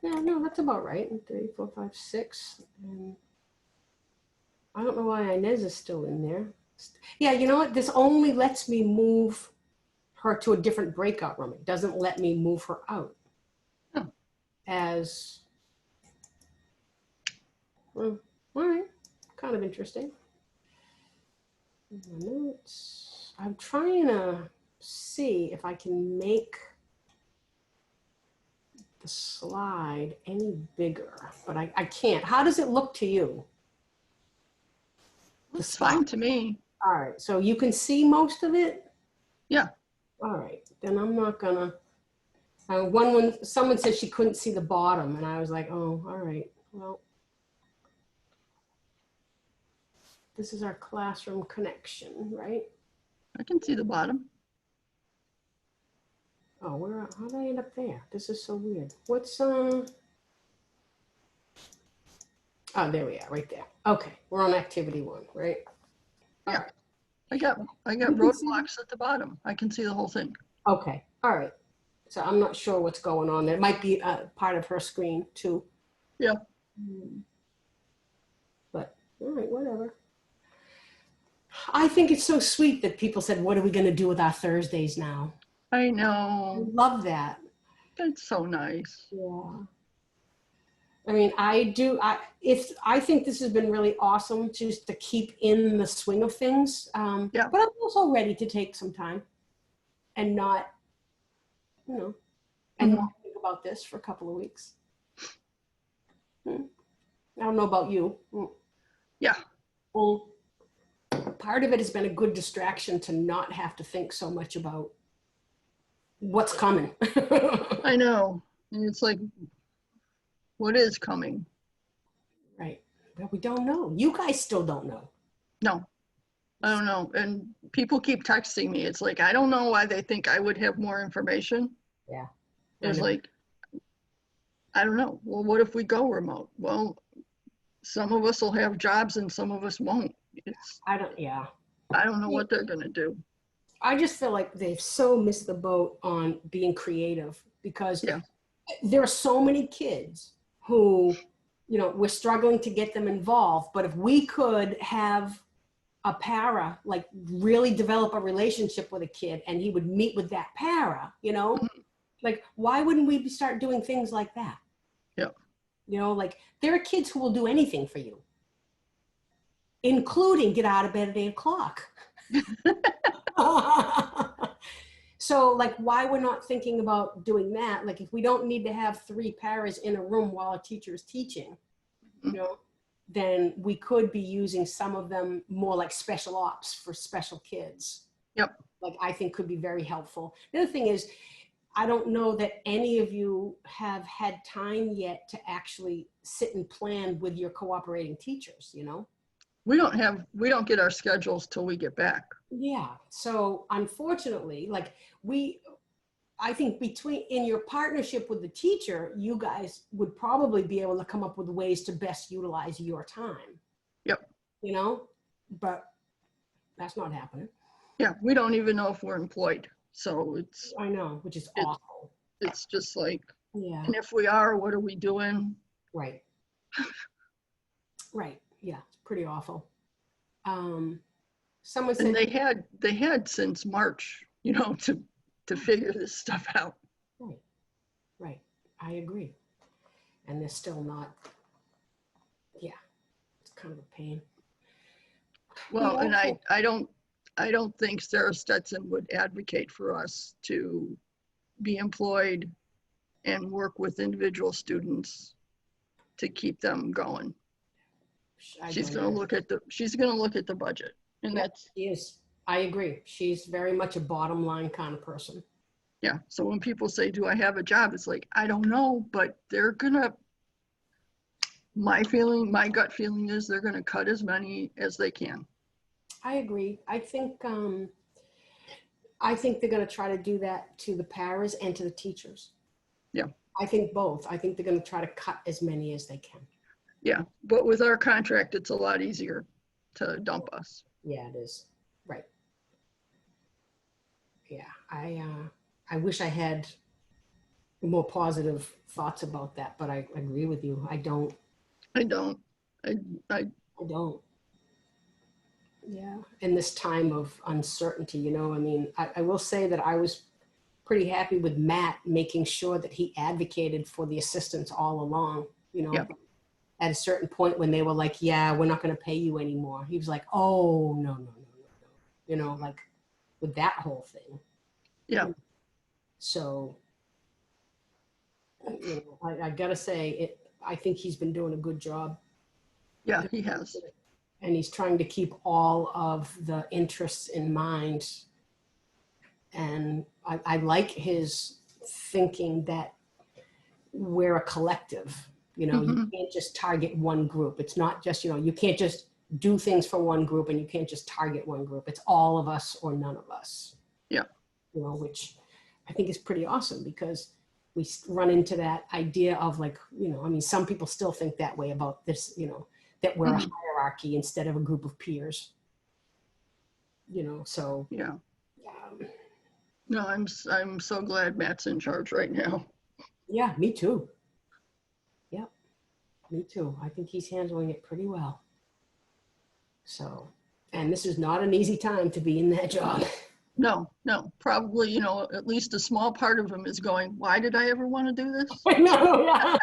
Yeah, no, that's about right. 3, 4, 5, 6. And I don't know why Inez is still in there. Yeah, you know what? This only lets me move her to a different breakout room. It doesn't let me move her out. Oh. Well, all right. Kind of interesting. My notes. I'm trying to see if I can make the slide any bigger, but I can't. How does it look to you? It's fine to me. All right, so you can see most of it? Yeah. All right, then I'm not gonna. Someone said she couldn't see the bottom, and I was like, oh, all right, well, this is our classroom connection, right? I can see the bottom. Oh, how did I end up there? This is so weird. What's, oh, there we are, right there. Okay, we're on activity 1, right? Yeah. I got roadblocks at the bottom. I can see the whole thing. Okay, all right. So I'm not sure what's going on there. It might be part of her screen too. Yeah. But, all right, whatever. I think it's so sweet that people said, what are we going to do with our Thursdays now? I I know. love that. That's so nice. Yeah. I mean, I think this has been really awesome just to keep in the swing of things. Yeah. But I'm also ready to take some time and not, you know, and not think about this for a couple of weeks. I don't know about you. Yeah. Well, part of it has been a good distraction to not have to think so much about what's coming. I know. And it's like, what is coming? Right. But we don't know. You guys still don't know. No, I don't know. And people keep texting me. It's like, I don't know why they think I would have more information. Yeah. It's like, I don't know. Well, what if we go remote? Well, some of us will have jobs and some of us won't. I don't know what they're going to do. I just feel like they've so missed the boat on being creative because there are so many kids who, you know, we're struggling to get them involved. But if we could have a para, like really develop a relationship with a kid and he would meet with that para, you know, like why wouldn't we start doing things like that? Yeah. You know, like there are kids who will do anything for you, including get out of bed at 8 o'clock. So like why we're not thinking about doing that, like if we don't need to have 3 paras in a room while a teacher is teaching, you know, then we could be using some of them more like special ops for special kids. Yep. Like I think could be very helpful. The other thing is, I don't know that any of you have had time yet to actually sit and plan with your cooperating teachers, you know? We don't get our schedules till we get back. Yeah. So unfortunately, like I think in your partnership with the teacher, you guys would probably be able to come up with ways to best utilize your time. Yep. You know, but that's not happening. Yeah. We don't even know if we're employed. So I know, which is awful. It's just like, yeah. And if we are, what are we doing? Right. Right. Yeah. It's pretty awful. Someone said, and they had since March, you know, to figure this stuff out. Right. Right. I agree. And they're still not. Yeah. It's kind of a pain. Well, and I don't think Sarah Stetson would advocate for us to be employed and work with individual students to keep them going. She's going to look at the budget, and that's. She is. I agree. She's very much a bottom line kind of person. Yeah. So when people say, "Do I have a job?" It's like, I don't know, but they're gonna. My gut feeling is they're gonna cut as many as they can. I agree. I think they're going to try to do that to the paras and to the teachers. Yeah. I think both. I think they're going to try to cut as many as they can. Yeah, but with our contract, it's a lot easier to dump us. Yeah, it is. Right. Yeah, I wish I had more positive thoughts about that, but I agree with you. I don't. I don't. Yeah, in this time of uncertainty, you know, I mean, I will say that I was pretty happy with Matt making sure that he advocated for the assistants all along, you know. Yep. At a certain point when they were like, yeah, we're not going to pay you anymore. He was like, oh, no. You know, like with that whole thing. Yeah. So, you know, I got to say, I think he's been doing a good job. Yeah, he has. And he's trying to keep all of the interests in mind. And I like his thinking that we're a collective. You know, you can't just target one group. It's not just, you know, you can't just do things for one group, and you can't just target one group. It's all of us or none of us. Yeah. You know, which I think is pretty awesome, because we run into that idea of like, you know, I mean, some people still think that way about this, you know, that we're a hierarchy instead of a group of peers. You know, so. Yeah. No, I'm so glad Matt's in charge right now. Yeah, me too. Yeah, me too. I think he's handling it pretty well. So, and this is not an easy time to be in that job. No, probably, you know, at least a small part of him is going, why did I ever want to do this? I know, yeah.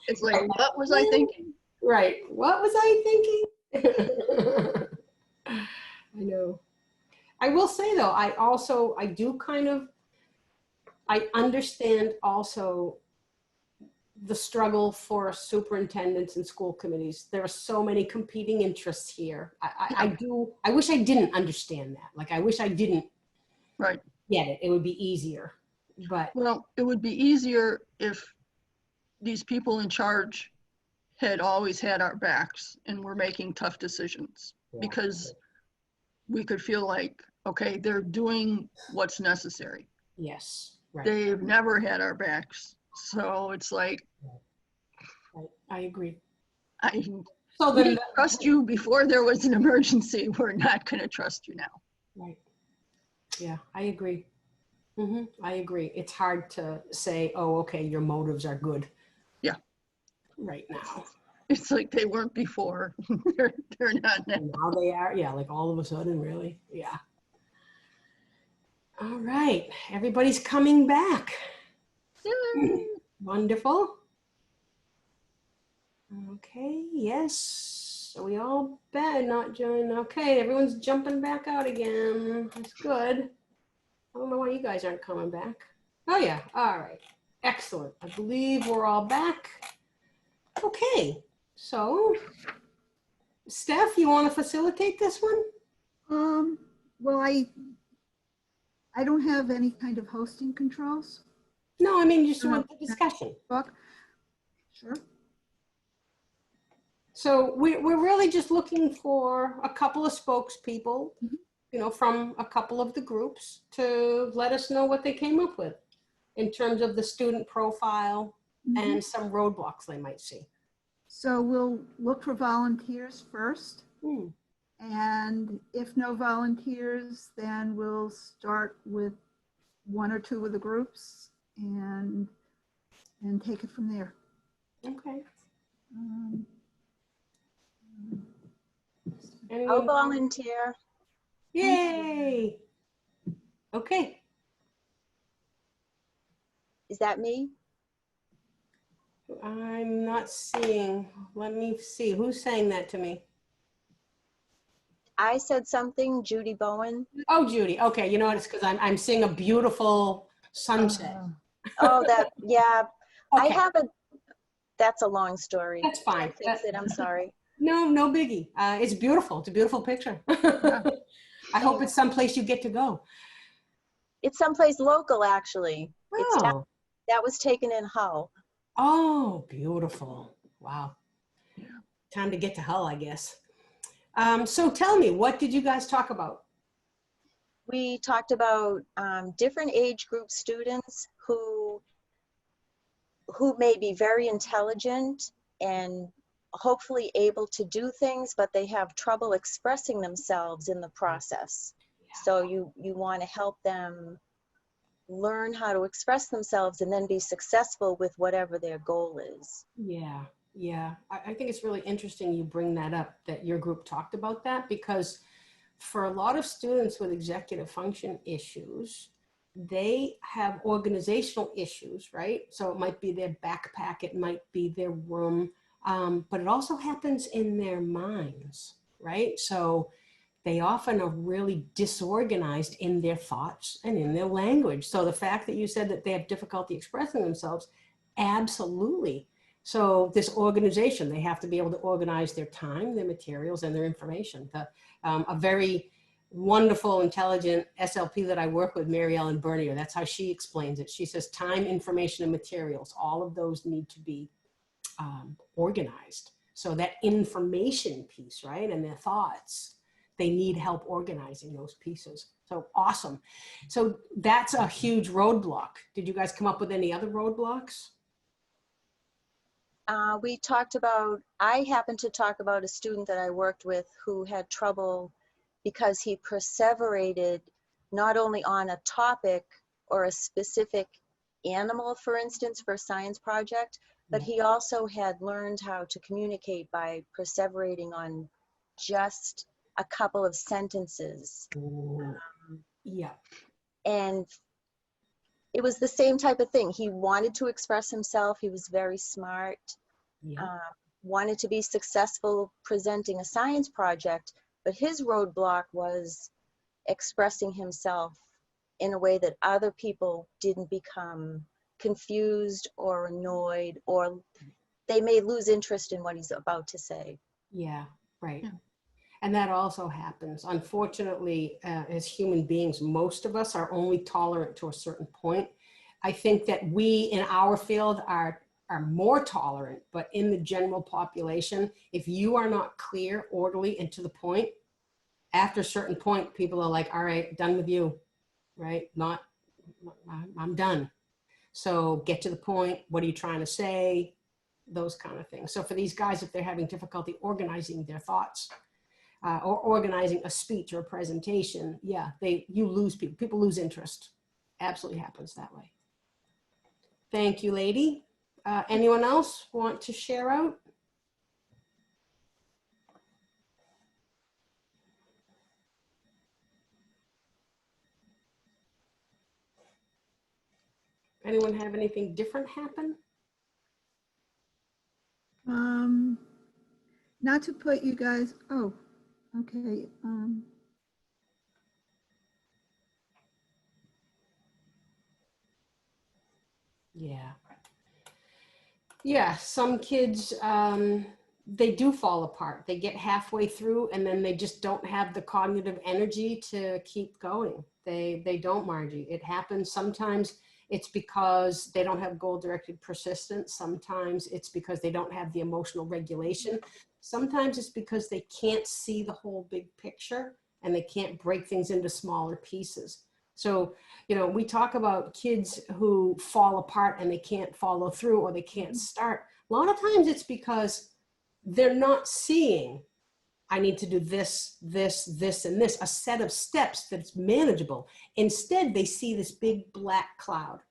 It's like, what was I thinking? Right. What was I thinking? I know. I will say though, I understand also the struggle for superintendents and school committees. There are so many competing interests here. I wish I didn't understand that. Like, I wish I didn't Right. get it. It would be easier, but. Well, it would be easier if these people in charge had always had our backs and were making tough decisions, because we could feel like, okay, they're doing what's necessary. Yes, right. They've never had our backs. So it's like, Right. I agree. So we didn't trust you before there was an emergency. We're not going to trust you now. Right. Yeah, I agree. I agree. It's hard to say, oh, okay, your motives are good. Yeah. Right now. It's like they weren't before. they're not now. Now they are. Yeah, like all of a sudden, really. Yeah. All right. Everybody's coming back. Yay. Wonderful. Okay, yes. So we all not join. Okay, everyone's jumping back out again. That's good. I don't know why you guys aren't coming back. Oh yeah, all right. Excellent. I believe we're all back. Okay, so Steph, you want to facilitate this one? Well, I don't have any kind of hosting controls. No, I mean, just want the discussion. Sure. So we're really just looking for a couple of spokespeople, you know, from a couple of the groups to let us know what they came up with in terms of the student profile and some roadblocks they might see. So we'll look for volunteers first. And if no volunteers, then we'll start with one or two of the groups and take it from there. Okay. I'll volunteer. Yay. Okay. Is that me? I'm not seeing. Let me see. Who's saying that to me? I said something, Judy Bowen. Oh, Judy. Okay. You know what? It's because I'm seeing a beautiful sunset. Oh, that, yeah. Okay. I have that's a long story. That's fine. Fix it, I'm sorry. No biggie. It's beautiful. It's a beautiful picture. I hope it's someplace you get to go. It's someplace local, actually. Oh. That was taken in Hull. Oh, beautiful. Wow. Time to get to Hull, I guess. So tell me, what did you guys talk about? We talked about different age group students who may be very intelligent and hopefully able to do things, but they have trouble expressing themselves in the process. So you want to help them learn how to express themselves and then be successful with whatever their goal is. Yeah. I think it's really interesting you bring that up, that your group talked about that, because for a lot of students with executive function issues, they have organizational issues, right? So it might be their backpack, it might be their room, but it also happens in their minds, right? So they often are really disorganized in their thoughts and in their language. So the fact that you said that they have difficulty expressing themselves, absolutely. So this organization, they have to be able to organize their time, their materials, and their information. A very wonderful, intelligent SLP that I work with, Mary Ellen Bernier, that's how she explains it. She says time, information, and materials, all of those need to be organized So that information piece, right? And their thoughts, they need help organizing those pieces. So awesome. So that's a huge roadblock. Did you guys come up with any other roadblocks? We talked about, I happened to talk about a student that I worked with who had trouble because he perseverated not only on a topic or a specific animal, for instance, for a science project, but he also had learned how to communicate by perseverating on just a couple of sentences. Yeah. And it was the same type of thing. He wanted to express himself. He was very smart, wanted to be successful presenting a science project, but his roadblock was expressing himself in a way that other people didn't become confused or annoyed, or they may lose interest in what he's about to say. Yeah, right. And that also happens. Unfortunately, as human beings, most of us are only tolerant to a certain point. I think that we in our field are more tolerant, but in the general population, if you are not clear, orderly, and to the point, after a certain point, people are like, all right, done with you, right? I'm done. So get to the point. What are you trying to say? Those kind of things. So for these guys, if they're having difficulty organizing their thoughts, or organizing a speech or a presentation, you lose people. People lose interest. Absolutely happens that way. Thank you, lady. Anyone else want to share out? Anyone have anything different happen? Not to put you guys, oh, okay. Yeah, some kids, they do fall apart. They get halfway through and then they just don't have the cognitive energy to keep going. They don't, Margie. It happens. Sometimes it's because they don't have goal-directed persistence. Sometimes it's because they don't have the emotional regulation. Sometimes it's because they can't see the whole big picture and they can't break things into smaller pieces. So, we talk about kids who fall apart and they can't follow through or they can't start. A lot of times it's because they're not seeing, I need to do this, this, this, and this, a set of steps that's manageable. Instead, they see this big black cloud.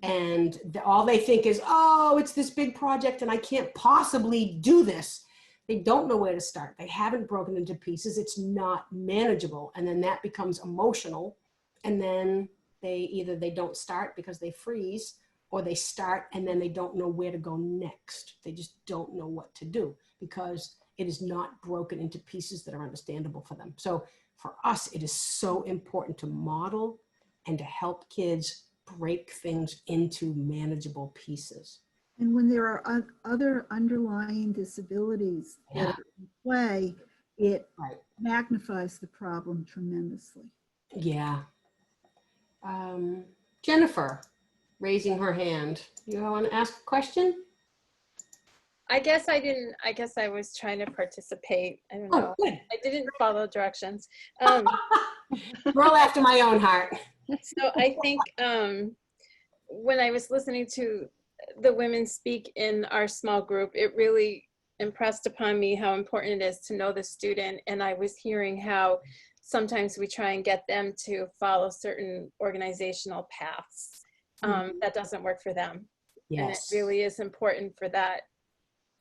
And all they think is, oh, it's this big project and I can't possibly do this. They don't know where to start. They haven't broken into pieces. It's not manageable. And then that becomes emotional. And then they don't start because they freeze, or they start and then they don't know where to go next. They just don't know what to do because it is not broken into pieces that are understandable for them. So for us, it is so important to model and to help kids break things into manageable pieces. And when there are other underlying disabilities that are in play, it magnifies the problem tremendously. Yeah. Jennifer, raising her hand. You want to ask a question? I guess I was trying to participate. I don't know. Good. I didn't follow directions. Girl after my own heart. So I think when I was listening to the women speak in our small group, it really impressed upon me how important it is to know the student. And I was hearing how sometimes we try and get them to follow certain organizational paths that doesn't work for them. Yes. And it really is important for that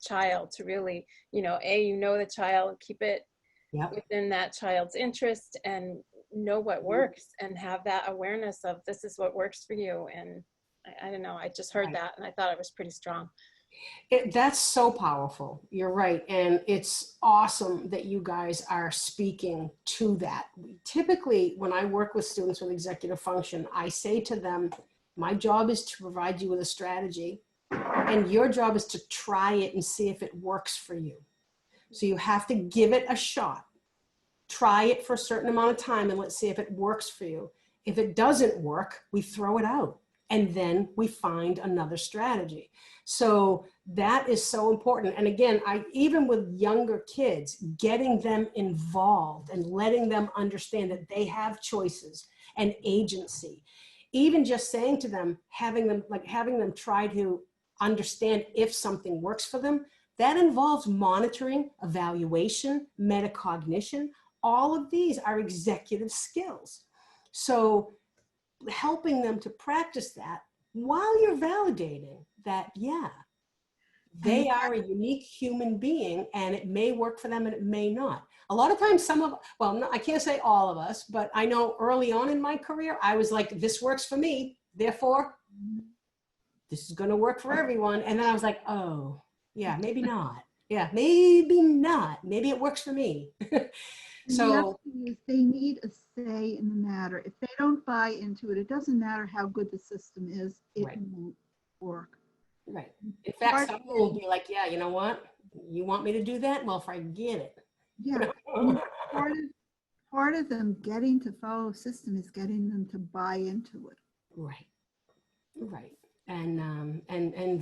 child to really, the child, keep it within that child's interest and know what works and have that awareness of this is what works for you. And I don't know, I just heard that and I thought it was pretty strong. That's so powerful. You're right. And it's awesome that you guys are speaking to that. Typically, when I work with students with executive function, I say to them, my job is to provide you with a strategy, and your job is to try it and see if it works for you. So you have to give it a shot. Try it for a certain amount of time and let's see if it works for you. If it doesn't work, we throw it out. And then we find another strategy. So that is so important. And again, even with younger kids, getting them involved and letting them understand that they have choices and agency, even just saying to them, having them try to understand if something works for them, that involves monitoring, evaluation, metacognition. All of these are executive skills. So helping them to practice that while you're validating that, yeah, they are a unique human being and it may work for them and it may not. A lot of times I can't say all of us, but I know early on in my career, I was like, this works for me, therefore this is going to work for everyone. And then I was like, oh, yeah, maybe not. Yeah, maybe not. Maybe it works for me. So the other thing is they need a say in the matter. If they don't buy into it, it doesn't matter how good the system is, it won't work. Right. In fact, some will be like, yeah, you know what? You want me to do that? Well, forget it. Yeah. Part of them getting to follow a system is getting them to buy into it. Right. Right. And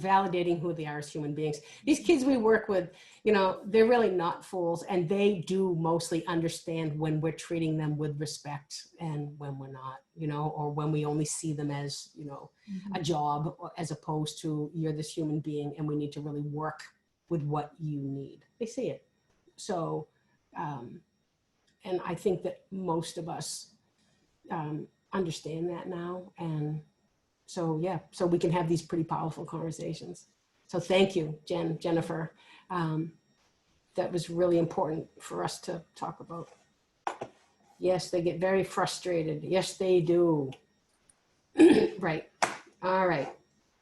validating who they are as human beings. These kids we work with, you know, they're really not fools, and they do mostly understand when we're treating them with respect and when we're not, you know, or when we only see them as, you know, a job, as opposed to you're this human being and we need to really work with what you need. They see it. So, and I think that most of us understand that now. And so, yeah, so we can have these pretty powerful conversations. So thank you, Jennifer. That was really important for us to talk about. Yes, they get very frustrated. Yes, they do. Right. All right.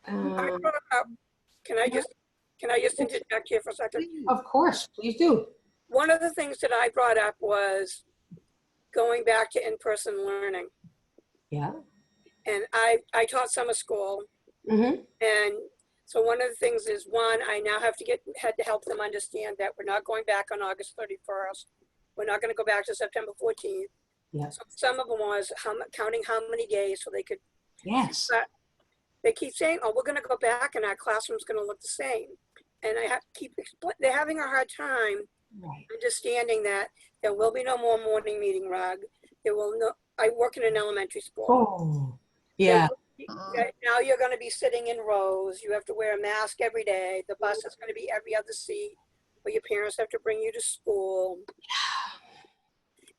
Can I just interject here for a second? Of course, please do. One of the things that I brought up was going back to in-person learning. Yeah. And I taught summer school. And so one of the things is, one, I now had to help them understand that we're not going back on August 31st. We're not going to go back to September 14th. Yeah. So some of them was counting how many days so they could. Yes. They keep saying, oh, we're going to go back and our classroom's going to look the same. And I have to keep they're having a hard time understanding that there will be no more morning meeting rug. There will no, I work in an elementary school. Oh, yeah. Now you're going to be sitting in rows. You have to wear a mask every day. The bus is going to be every other seat, or your parents have to bring you to school.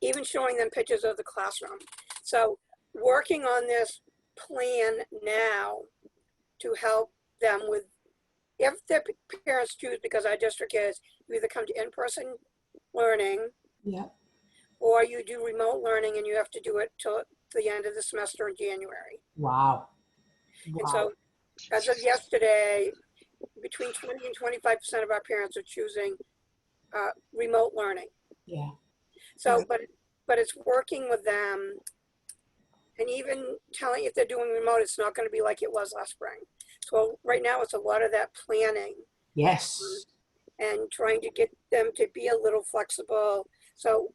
Even showing them pictures of the classroom. So working on this plan now to help them with, if their parents choose, because our district is, you either come to in-person learning, or you do remote learning and you have to do it till the end of the semester in January. Wow. And so as of yesterday, between 20 and 25% of our parents are choosing remote learning. Yeah. So, but it's working with them, and even telling if they're doing remote, it's not going to be like it was last spring. So right now it's a lot of that planning. Yes. And trying to get them to be a little flexible. So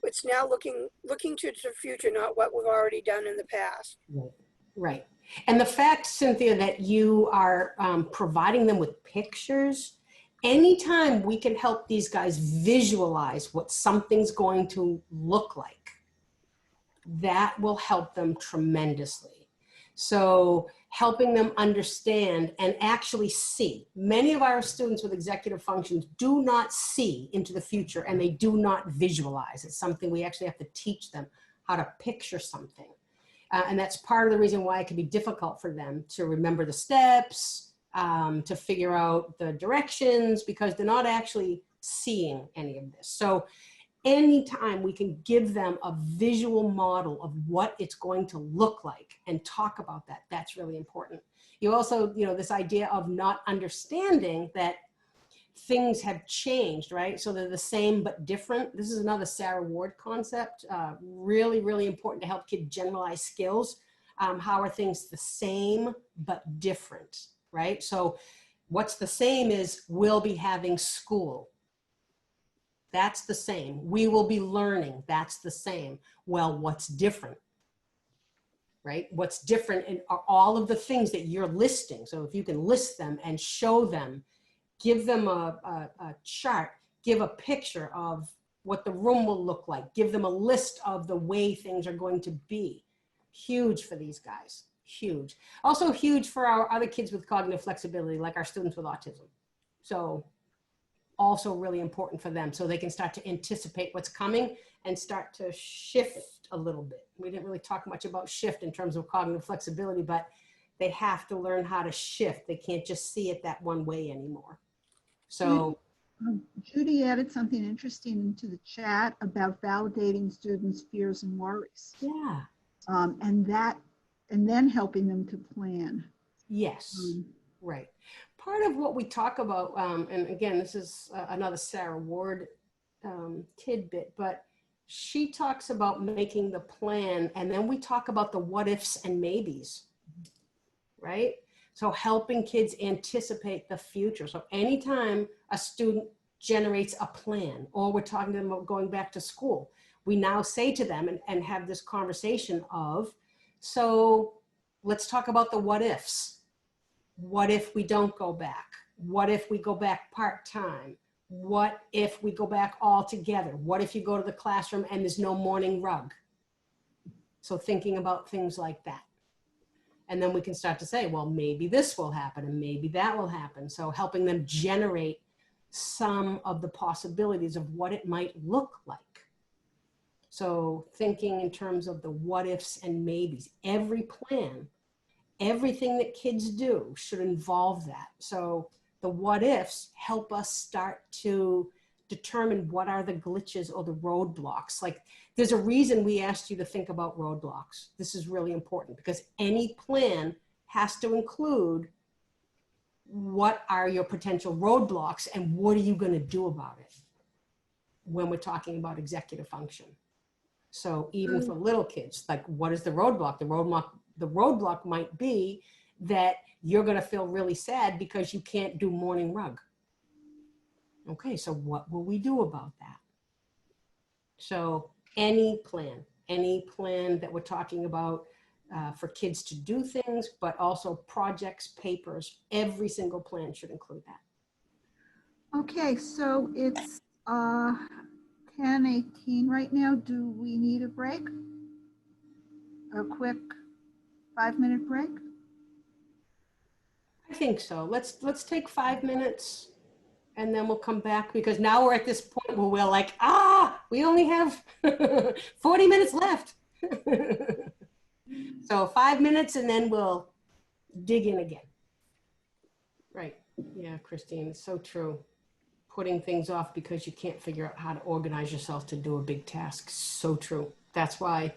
it's now looking to the future, not what we've already done in the past. Right. Right. And the fact, Cynthia, that you are providing them with pictures, anytime we can help these guys visualize what something's going to look like, that will help them tremendously. So helping them understand and actually see. Many of our students with executive functions do not see into the future, and they do not visualize. It's something we actually have to teach them how to picture something. And that's part of the reason why it can be difficult for them to remember the steps, to figure out the directions, because they're not actually seeing any of this. So anytime we can give them a visual model of what it's going to look like and talk about that, that's really important. You also, you know, this idea of not understanding that things have changed, right? So they're the same but different. This is another Sarah Ward concept. Really, really important to help kids generalize skills. How are things the same but different, right? So what's the same is we'll be having school. That's the same. We will be learning. That's the same. Well, what's different? right? What's different in are all of the things that you're listing. So if you can list them and show them, give them a chart, give a picture of what the room will look like, give them a list of the way things are going to be. Huge for these guys, huge. Also huge for our other kids with cognitive flexibility, like our students with autism. So also really important for them, so they can start to anticipate what's coming and start to shift a little bit. We didn't really talk much about shift in terms of cognitive flexibility, but they have to learn how to shift. They can't just see it that one way anymore. So Judy added something interesting into the chat about validating students' fears and worries. yeah, And then helping them to plan. yes, right. Part of what we talk about, and again, this is another Sarah Ward tidbit, but she talks about making the plan, and then we talk about the what ifs and maybes, right? So helping kids anticipate the future. So anytime a student generates a plan, or we're talking to them about going back to school, we now say to them and have this conversation of, so let's talk about the what ifs. What if we don't go back? What if we go back part-time? What if we go back all together? What if you go to the classroom and there's no morning rug? So thinking about things like that. And then we can start to say, well, maybe this will happen and maybe that will happen. So helping them generate some of the possibilities of what it might look like. So thinking in terms of the what ifs and maybes. Every plan, everything that kids do should involve that. So the what ifs help us start to determine what are the glitches or the roadblocks. Like there's a reason we asked you to think about roadblocks. This is really important because any plan has to include what are your potential roadblocks and what are you going to do about it when we're talking about executive function. So even for little kids, like what is the roadblock? The roadblock might be that you're going to feel really sad because you can't do morning rug. Okay, so what will we do about that? So any plan that we're talking about for kids to do things, but also projects, papers, every single plan should include that. Okay, so it's 10:18 right now. Do we need a break? A quick 5-minute break? I think so. Let's take 5 minutes and then we'll come back because now we're at this point where we're like, we only have 40 minutes left. So 5 minutes and then we'll dig in again. Right. Yeah, Christine, it's so true. Putting things off because you can't figure out how to organize yourself to do a big task. So true. That's why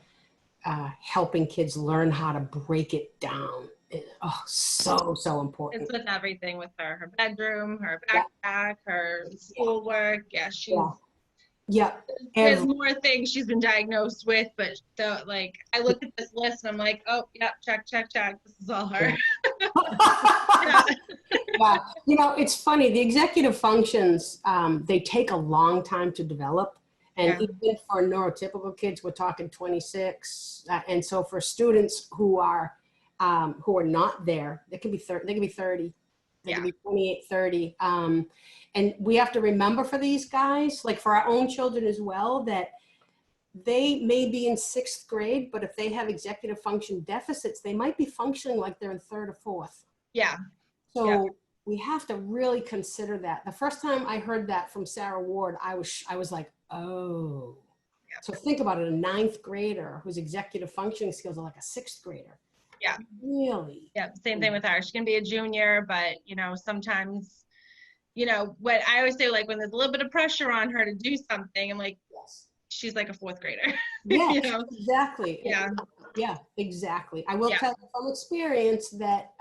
helping kids learn how to break it down is so important. It's with everything with her bedroom, her backpack, her schoolwork. Yeah, she's there's more things she's been diagnosed with, but I look at this list and I'm like, oh yeah, check. This is all her. Yeah. You know, it's funny. The executive functions, they take a long time to develop. And even for neurotypical kids, we're talking 26. And so for students who are not there, they can be 30, they can be 30, they can be 28, 30. And we have to remember for these guys, like for our own children as well, that they may be in 6th grade, but if they have executive function deficits, they might be functioning like they're in 3rd or 4th. Yeah. So we have to really consider that. The first time I heard that from Sarah Ward, I was like, oh. Yeah. So think about it, a 9th grader whose executive functioning skills are like a 6th grader. Yeah. Really? Yeah, same thing with her. She can be a junior, but, sometimes, what I always say, like when there's a little bit of pressure on her to do something, I'm like, she's like a 4th grader. Yeah, exactly. Yeah. Yeah, exactly. I will tell you from experience that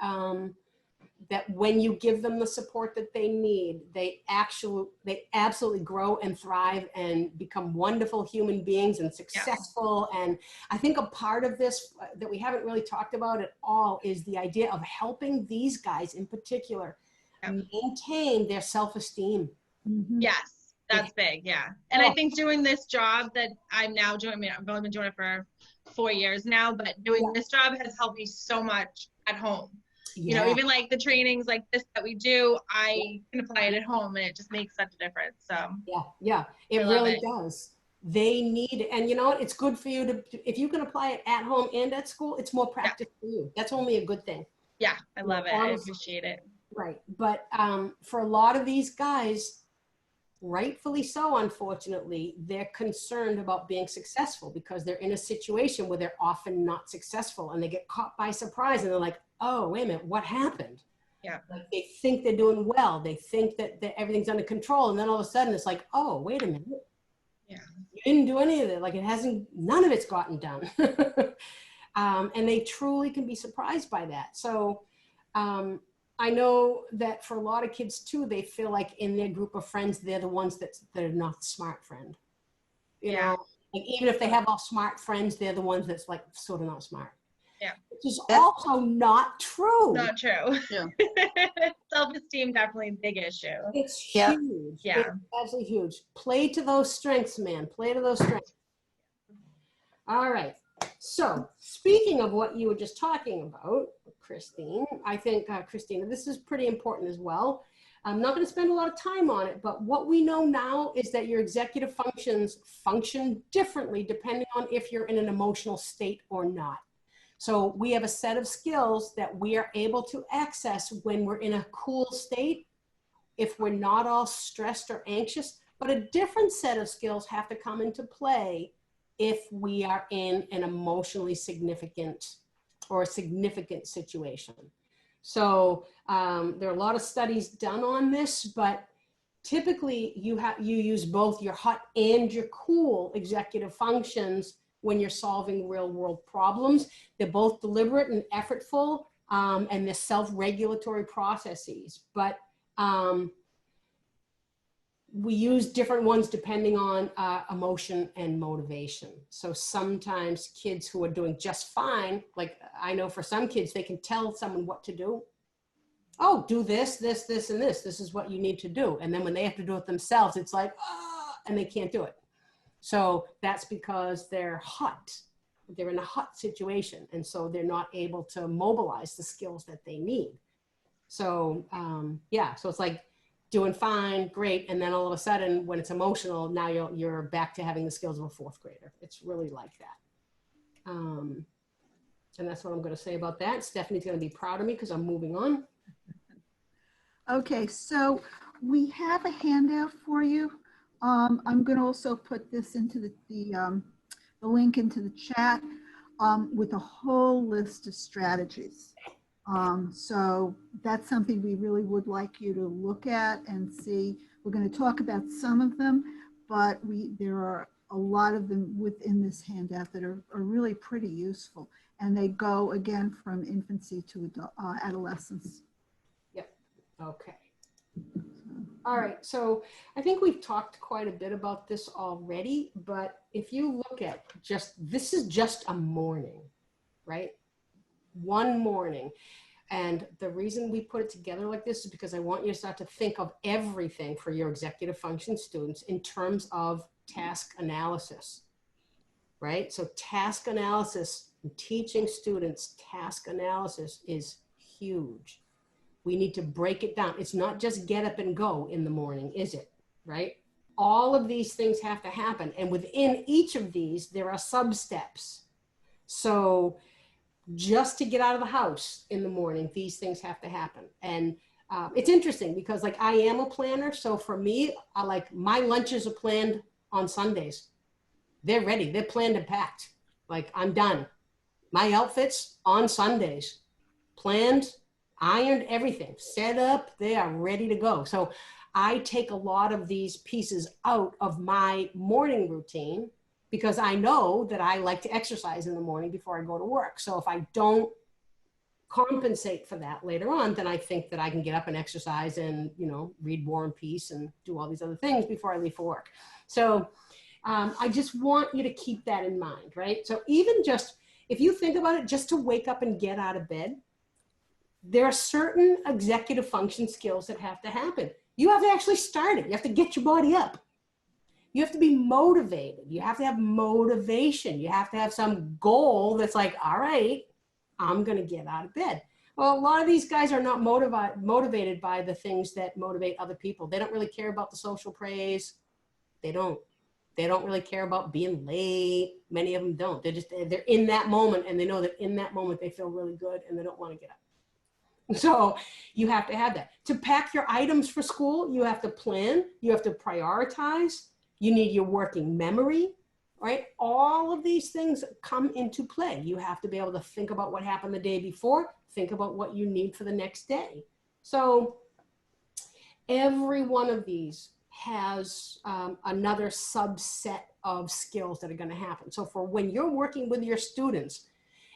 that when you give them the support that they need, they absolutely grow and thrive and become wonderful human beings and successful. And I think a part of this that we haven't really talked about at all is the idea of helping these guys in particular maintain their self-esteem. Yes. That's big, yeah. And I think doing this job that I'm now doing, I mean, I've only been doing it for 4 years now, but doing this job has helped me so much at home. You know, even like the trainings like this that we do, I can apply it at home and it just makes such a difference. So yeah, it really does. They need it. And you know what? It's good for you to, if you can apply it at home and at school, it's more practice for you. That's only a good thing. Yeah, I love it. I appreciate it. Right. But for a lot of these guys, rightfully so, unfortunately, they're concerned about being successful because they're in a situation where they're often not successful and they get caught by surprise and they're like, oh, wait a minute, what happened? Yeah. Like they think they're doing well. They think that everything's under control. And then all of a sudden it's like, oh, wait a minute. Yeah. You didn't do any of it. Like none of it's gotten done. And they truly can be surprised by that. So I know that for a lot of kids too, they feel like in their group of friends, they're the ones that are not the smart friend. You know, like even if they have all smart friends, they're the ones that's like sort of not smart. Yeah. Which is also not true. Not true. Yeah. Self-esteem definitely a big issue. It's huge. Yeah. It's absolutely huge. Play to those strengths, man. Play to those strengths. All right. So speaking of what you were just talking about, Christine, I think, Christina, this is pretty important as well. I'm not going to spend a lot of time on it, but what we know now is that your executive functions function differently depending on if you're in an emotional state or not. So we have a set of skills that we are able to access when we're in a cool state, if we're not all stressed or anxious, but a different set of skills have to come into play if we are in an emotionally significant or a significant situation. So there are a lot of studies done on this, but typically you use both your hot and your cool executive functions when you're solving real world problems. They're both deliberate and effortful, and they're self-regulatory processes. But we use different ones depending on emotion and motivation. So sometimes kids who are doing just fine, like I know for some kids, they can tell someone what to do. Oh, do this, this, this, and this. This is what you need to do. And then when they have to do it themselves, it's like, and they can't do it. So that's because they're hot. They're in a hot situation. And so they're not able to mobilize the skills that they need. So yeah, so it's like doing fine, great. And then all of a sudden when it's emotional, now you're back to having the skills of a fourth grader. It's really like that. And that's what I'm going to say about that. Stephanie's going to be proud of me because I'm moving on. Okay, so we have a handout for you. I'm going to also put this into the link into the chat with a whole list of strategies. So that's something we really would like you to look at and see. We're going to talk about some of them, but there are a lot of them within this handout that are really pretty useful. And they go again from infancy to adolescence. Yep. Okay. All right, so I think we've talked quite a bit about this already, but if you look at this is just a morning, right? One morning. And the reason we put it together like this is because I want you to start to think of everything for your executive function students in terms of task analysis, right? So task analysis, teaching students task analysis is huge. We need to break it down. It's not just get up and go in the morning, is it? Right? All of these things have to happen. And within each of these, there are sub-steps. So just to get out of the house in the morning, these things have to happen. And it's interesting because like I am a planner. So for me, my lunches are planned on Sundays. They're ready. They're planned and packed. Like I'm done. My outfits on Sundays, planned, ironed, everything set up, they are ready to go. So I take a lot of these pieces out of my morning routine because I know that I like to exercise in the morning before I go to work. So if I don't compensate for that later on, then I think that I can get up and exercise and, read War and Peace and do all these other things before I leave for work. So I just want you to keep that in mind, right? So even just, if you think about it, just to wake up and get out of bed, there are certain executive function skills that have to happen. You have to actually start it. You have to get your body up. You have to be motivated. You have to have motivation. You have to have some goal that's like, all right, I'm going to get out of bed. Well, a lot of these guys are not motivated by the things that motivate other people. They don't really care about the social praise. They don't really care about being late. Many of them don't. They're in that moment, and they know that in that moment they feel really good and they don't want to get up. So you have to have that. To pack your items for school, you have to plan, you have to prioritize, you need your working memory, right? All of these things come into play. You have to be able to think about what happened the day before, think about what you need for the next day. So every one of these has another subset of skills that are going to happen. So for when you're working with your students,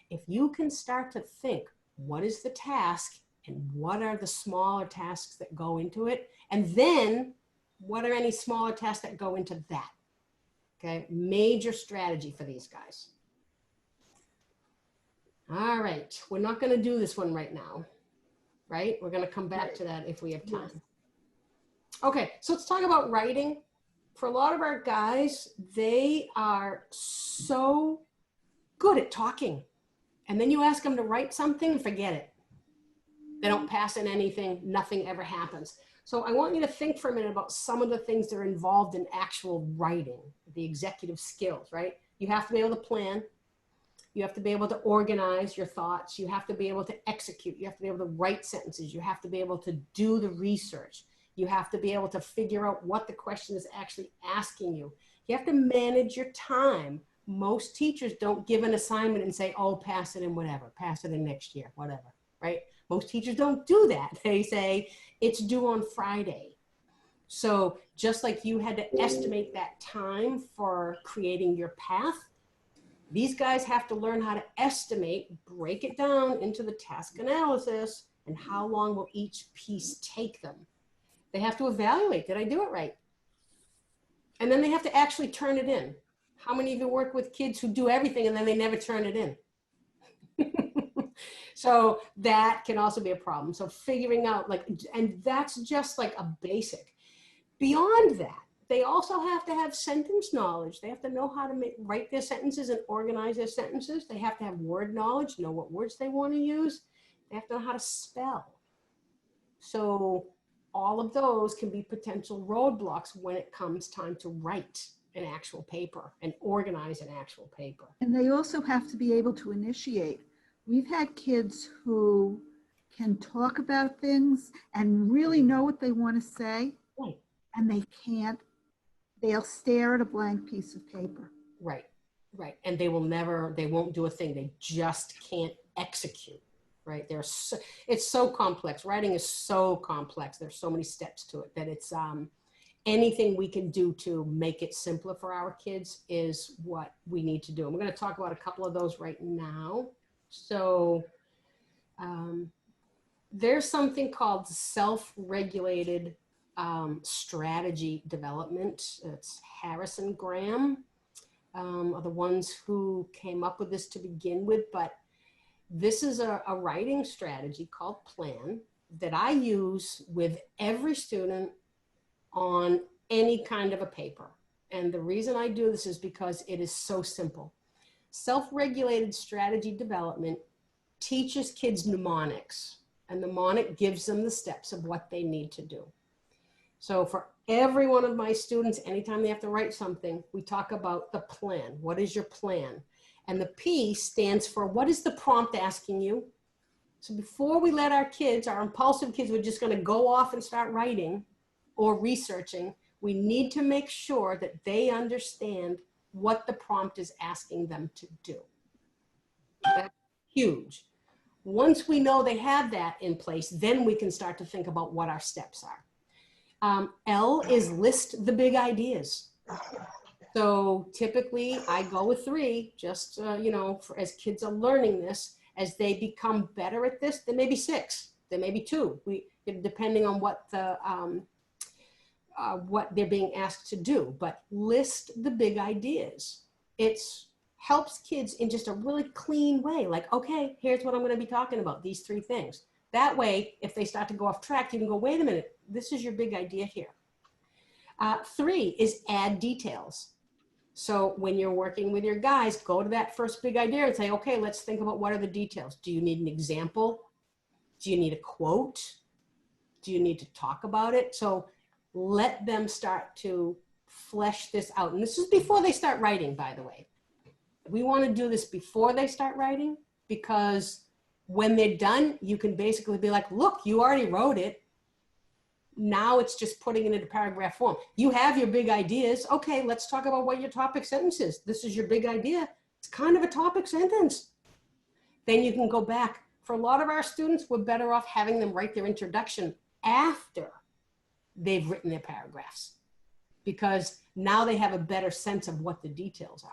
if you can start to think, what is the task and what are the smaller tasks that go into it? And then what are any smaller tasks that go into that? Okay, major strategy for these guys. All right, we're not going to do this one right now, right? We're going to come back to that if we have time. Yes. Okay, so let's talk about writing. For a lot of our guys, they are so good at talking. And then you ask them to write something, forget it. They don't pass in anything, nothing ever happens. So I want you to think for a minute about some of the things that are involved in actual writing, the executive skills, right? You have to be able to plan. You have to be able to organize your thoughts. You have to be able to execute. You have to be able to write sentences. You have to be able to do the research. You have to be able to figure out what the question is actually asking you. You have to manage your time. Most teachers don't give an assignment and say, oh, pass it in whatever, pass it in next year, whatever, right? Most teachers don't do that. They say it's due on Friday. So just like you had to estimate that time for creating your path, these guys have to learn how to estimate, break it down into the task analysis, and how long will each piece take them. They have to evaluate, did I do it right? And then they have to actually turn it in. How many of you work with kids who do everything and then they never turn it in? So that can also be a problem. So figuring out and that's just like a basic. Beyond that, they also have to have sentence knowledge. They have to know how to write their sentences and organize their sentences. They have to have word knowledge, know what words they want to use. They have to know how to spell. So all of those can be potential roadblocks when it comes time to write an actual paper and organize an actual paper. And they also have to be able to initiate. We've had kids who can talk about things and really know what they want to say, right. And they can't. They'll stare at a blank piece of paper. Right, right. And they won't do a thing. They just can't execute, right? It's so complex. Writing is so complex. There's so many steps to it that it's anything we can do to make it simpler for our kids is what we need to do. And we're going to talk about a couple of those right now. So there's something called self-regulated strategy development. It's Harris and Graham are the ones who came up with this to begin with, but this is a writing strategy called Plan that I use with every student on any kind of a paper. And the reason I do this is because it is so simple. Self-regulated strategy development teaches kids mnemonics, and mnemonic gives them the steps of what they need to do. So for every one of my students, anytime they have to write something, we talk about the plan. What is your plan? And the P stands for what is the prompt asking you? So before we let our kids, our impulsive kids, we're just going to go off and start writing or researching, we need to make sure that they understand what the prompt is asking them to do. That's huge. Once we know they have that in place, then we can start to think about what our steps are. L is list the big ideas. So typically I go with 3, just, as kids are learning this, as they become better at this, there may be 6, there may be 2, depending on what they're being asked to do, but list the big ideas. It helps kids in just a really clean way. Like, okay, here's what I'm going to be talking about, these 3 things. That way, if they start to go off track, you can go, wait a minute, this is your big idea here. 3 is add details. So when you're working with your guys, go to that first big idea and say, okay, let's think about what are the details. Do you need an example? Do you need a quote? Do you need to talk about it? So let them start to flesh this out. And this is before they start writing, by the way. We want to do this before they start writing, because when they're done, you can basically be like, look, you already wrote it. Now it's just putting it into paragraph form. You have your big ideas. Okay, let's talk about what your topic sentence is. This is your big idea. It's kind of a topic sentence. Then you can go back. For a lot of our students, we're better off having them write their introduction after they've written their paragraphs, because now they have a better sense of what the details are.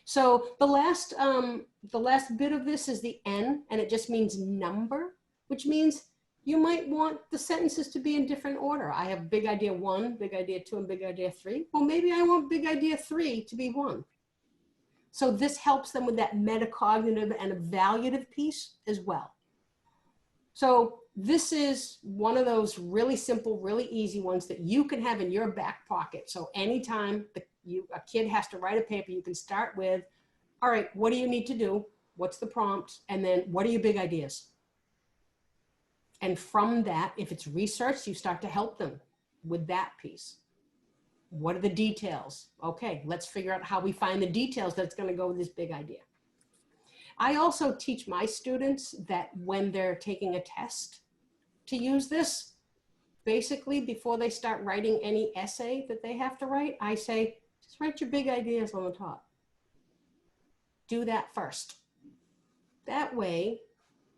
So the last bit of this is the N, and it just means number, which means you might want the sentences to be in different order. I have big idea 1, big idea 2, and big idea 3. Well, maybe I want big idea 3 to be 1. So this helps them with that metacognitive and evaluative piece as well. So this is one of those really simple, really easy ones that you can have in your back pocket. So anytime a kid has to write a paper, you can start with, all right, what do you need to do? What's the prompt? And then what are your big ideas? And from that, if it's research, you start to help them with that piece. What are the details? Okay, let's figure out how we find the details that's going to go with this big idea. I also teach my students that when they're taking a test to use this, basically before they start writing any essay that they have to write, I say, just write your big ideas on the top. Do that first. That way,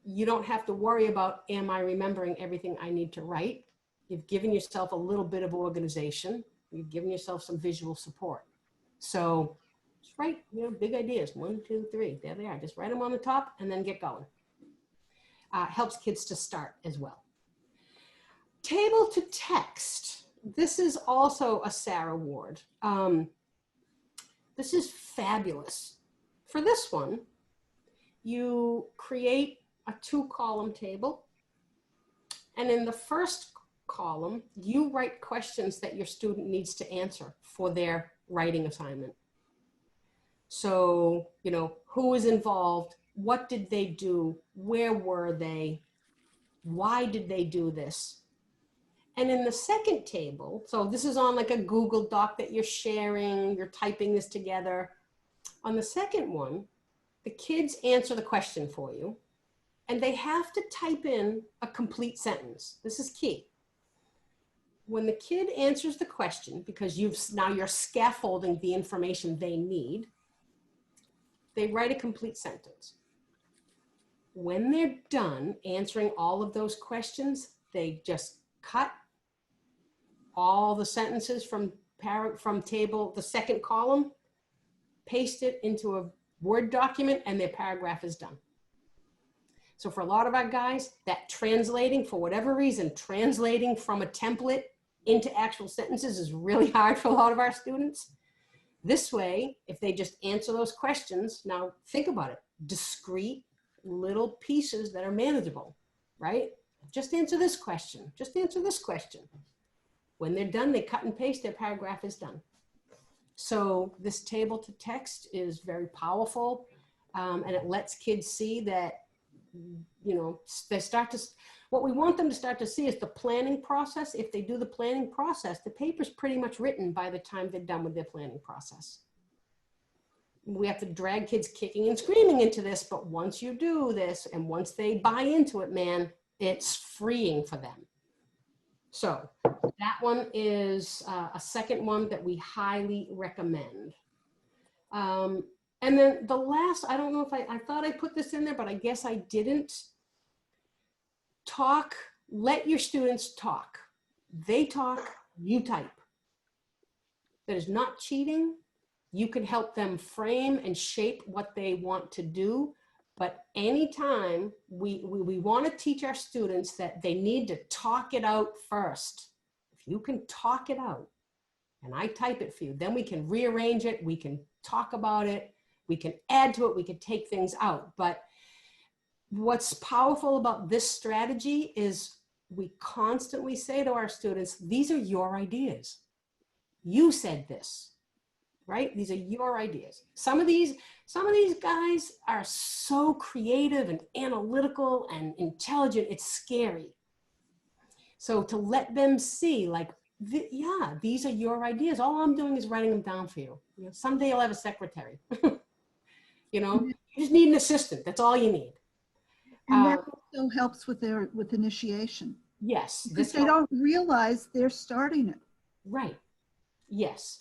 you don't have to worry about, am I remembering everything I need to write? You've given yourself a little bit of organization. You've given yourself some visual support. So just write, big ideas, 1, 2, 3, there they are. Just write them on the top and then get going. Helps kids to start as well. Table to text. This is also a Sarah Ward. This is fabulous. For this one, you create a 2-column table. And in the first column, you write questions that your student needs to answer for their writing assignment. So, who is involved? What did they do? Where were they? Why did they do this? And in the second table, so this is on like a Google Doc that you're sharing, you're typing this together. On the second one, the kids answer the question for you, and they have to type in a complete sentence. This is key. When the kid answers the question, because now you're scaffolding the information they need, they write a complete sentence. When they're done answering all of those questions, they just cut all the sentences from table, the second column, paste it into a Word document, and their paragraph is done. So for a lot of our guys, that translating, for whatever reason, translating from a template into actual sentences is really hard for a lot of our students. This way, if they just answer those questions, now think about it, discrete little pieces that are manageable, right? Just answer this question, just answer this question. When they're done, they cut and paste, their paragraph is done. So this table to text is very powerful, and it lets kids see that, they start to, what we want them to start to see is the planning process. If they do the planning process, the paper's pretty much written by the time they're done with their planning process. We have to drag kids kicking and screaming into this, but once you do this and once they buy into it, man, it's freeing for them. So that one is a second one that we highly recommend. And then the last, I don't know if I thought I put this in there, but I guess I didn't. Talk, let your students talk. They talk, you type. That is not cheating. You can help them frame and shape what they want to do. But anytime we want to teach our students that they need to talk it out first. If you can talk it out and I type it for you, then we can rearrange it. We can talk about it. We can add to it. We can take things out. But what's powerful about this strategy is we constantly say to our students, these are your ideas. You said this, right? These are your ideas. Some of these guys are so creative and analytical and intelligent, it's scary. So to let them see, like, yeah, these are your ideas. All I'm doing is writing them down for you. You know, someday you'll have a secretary. You know, you just need an assistant. That's all you need. And that also helps with initiation. Yes. Because they don't realize they're starting it. Right. Yes.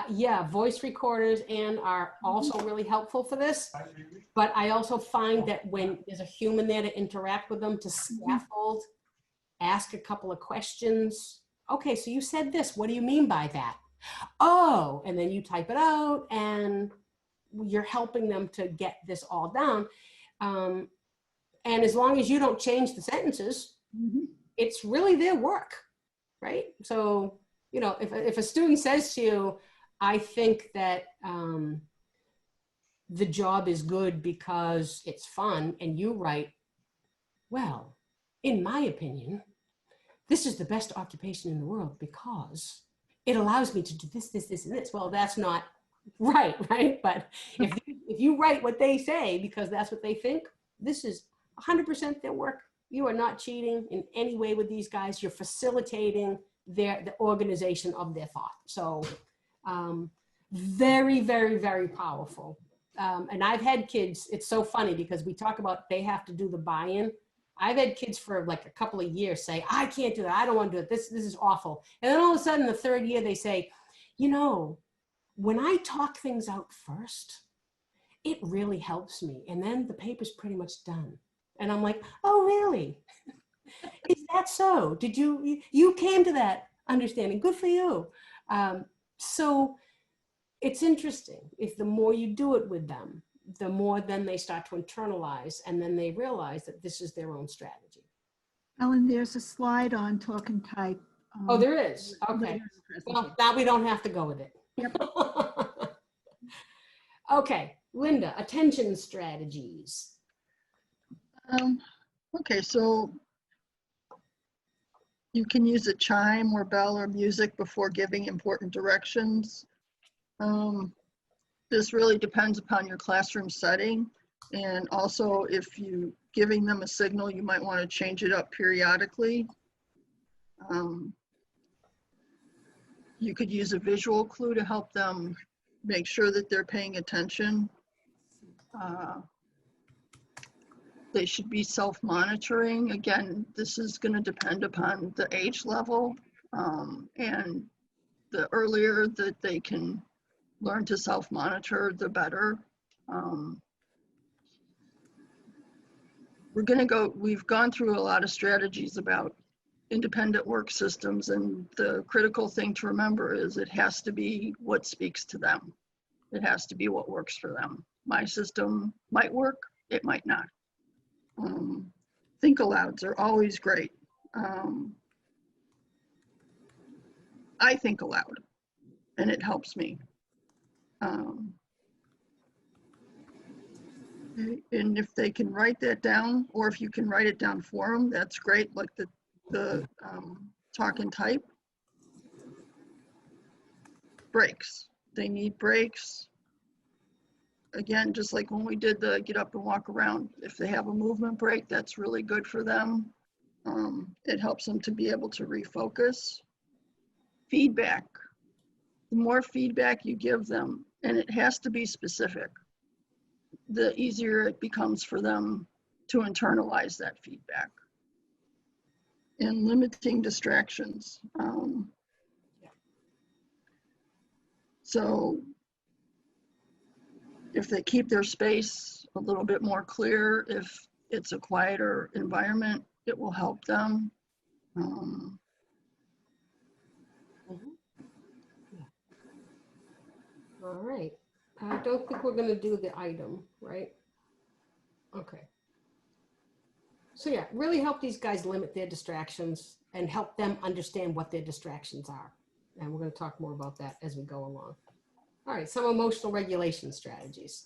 Yeah, voice recorders are also really helpful for this. But I also find that when there's a human there to interact with them, to scaffold, ask a couple of questions. Okay, so you said this. What do you mean by that? Oh, and then you type it out and you're helping them to get this all down. And as long as you don't change the sentences, it's really their work, right? So, you know, if a student says to you, I think that the job is good because it's fun, and you write, well, in my opinion, this is the best occupation in the world because it allows me to do this, this, this, and this. Well, that's not right? But if you write what they say because that's what they think, this is 100% their work. You are not cheating in any way with these guys. You're facilitating the organization of their thought. So very, very, very powerful. And I've had kids, it's so funny because we talk about they have to do the buy-in. I've had kids for like a couple of years say, I can't do that. I don't want to do it. This is awful. And then all of a sudden the third year they say, you know, when I talk things out first, it really helps me. And then the paper's pretty much done. And I'm like, oh, really? Is that so? Did you came to that understanding? Good for you. So it's interesting. If the more you do it with them, the more then they start to internalize, and then they realize that this is their own strategy. Ellen, there's a slide on talk and type. Oh, there is? Okay. Well, now we don't have to go with it. Yep. Okay, Linda, attention strategies. Okay, so you can use a chime or bell or music before giving important directions. This really depends upon your classroom setting. And also if you giving them a signal, you might want to change it up periodically. You could use a visual clue to help them make sure that they're paying attention. They should be self-monitoring. Again, this is going to depend upon the age level, and the earlier that they can learn to self-monitor, the better. We've gone through a lot of strategies about independent work systems, and the critical thing to remember is it has to be what speaks to them. It has to be what works for them. My system might work, it might not. Think alouds are always great. I think aloud, and it helps me. And if they can write that down, or if you can write it down for them, that's great, like the talk and type. Breaks. They need breaks. Again, just like when we did the get up and walk around, if they have a movement break, that's really good for them. It helps them to be able to refocus. Feedback. The more feedback you give them, and it has to be specific, the easier it becomes for them to internalize that feedback. And limiting distractions. So if they keep their space a little bit more clear, if it's a quieter environment, it will help them. All right. I don't think we're going to do the item, right? Okay. So yeah, really help these guys limit their distractions and help them understand what their distractions are. And we're going to talk more about that as we go along. All right, some emotional regulation strategies.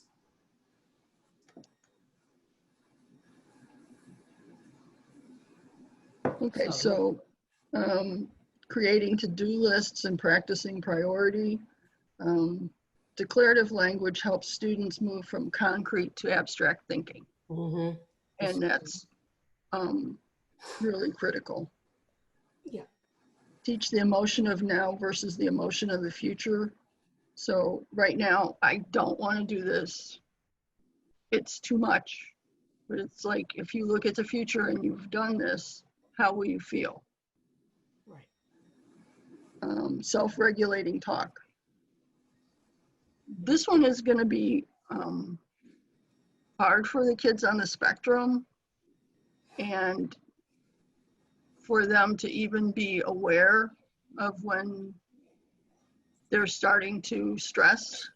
Okay, so creating to-do lists and practicing priority. Declarative language helps students move from concrete to abstract thinking. Mhm. And that's really critical. Yeah. Teach the emotion of now versus the emotion of the future. So right now, I don't want to do this. It's too much. But it's like, if you look at the future and you've done this, how will you feel? Right. Self-regulating talk. This one is going to be hard for the kids on the spectrum, and for them to even be aware of when they're starting to stress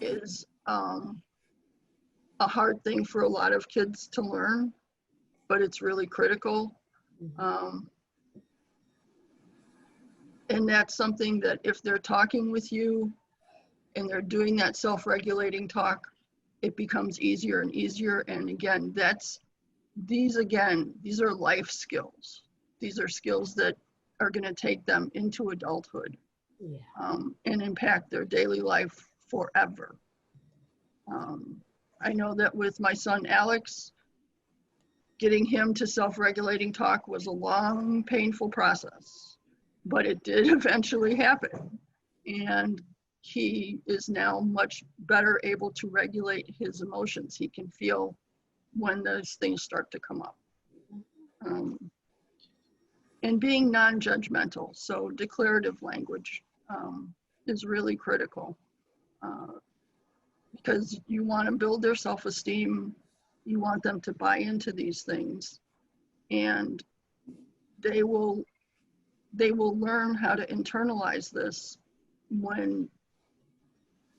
is a hard thing for a lot of kids to learn, but it's really critical. And that's something that if they're talking with you and they're doing that self-regulating talk, it becomes easier and easier. And again, these are life skills. These are skills that are going to take them into adulthood. Yeah. And impact their daily life forever. I know that with my son Alex, getting him to self-regulating talk was a long, painful process, but it did eventually happen. And he is now much better able to regulate his emotions. He can feel when those things start to come up. And being non-judgmental, so declarative language is really critical, because you want to build their self-esteem. You want them to buy into these things, and they will learn how to internalize this when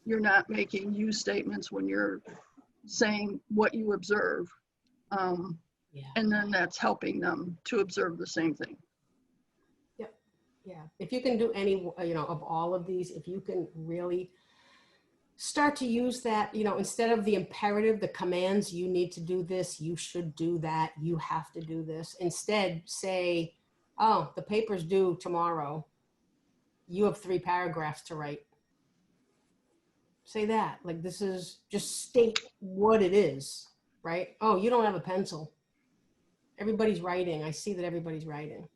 you're not making you statements, when you're saying what you observe. And then that's helping them to observe the same thing. Yeah, if you can do any, of all of these, if you can really start to use that, instead of the imperative, the commands, you need to do this, you should do that, you have to do this. Instead, say, oh, the paper's due tomorrow. You have 3 paragraphs to write. Say that, like, this is, just state what it is, right? Oh, you don't have a pencil. Everybody's writing. I see that everybody's writing.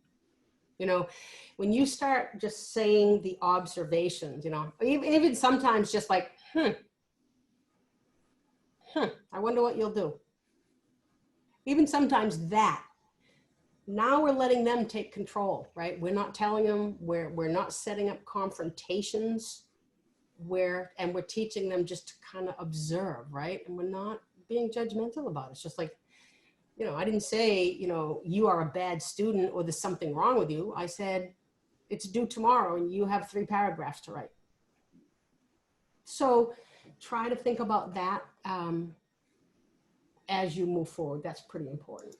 When you start just saying the observations, even sometimes just like, I wonder what you'll do. Even sometimes that. Now we're letting them take control, right? We're not telling them, we're not setting up confrontations, and we're teaching them just to kind of observe, right? And we're not being judgmental about it. It's just like, I didn't say, you are a bad student or there's something wrong with you. I said, it's due tomorrow and you have 3 paragraphs to write. So try to think about that as you move forward. That's pretty important.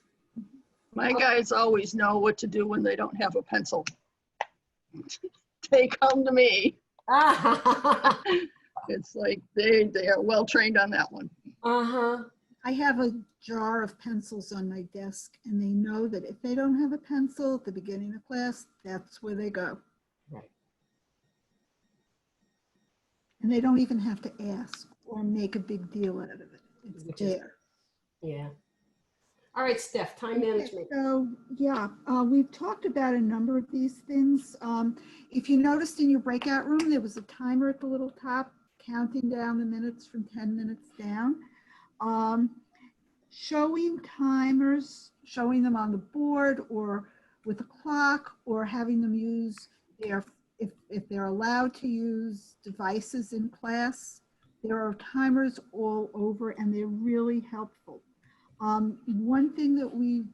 My guys always know what to do when they don't have a pencil. They come to me. It's like they are well trained on that one. I have a jar of pencils on my desk, and they know that if they don't have a pencil at the beginning of class, that's where they go. Right. And they don't even have to ask or make a big deal out of it. It's there. Yeah. All right, Steph, time management. So, yeah, we've talked about a number of these things. If you noticed in your breakout room, there was a timer at the little top counting down the minutes from 10 minutes down. Showing timers, showing them on the board or with a clock, or having them use if they're allowed to use devices in class. There are timers all over and they're really helpful. One thing that we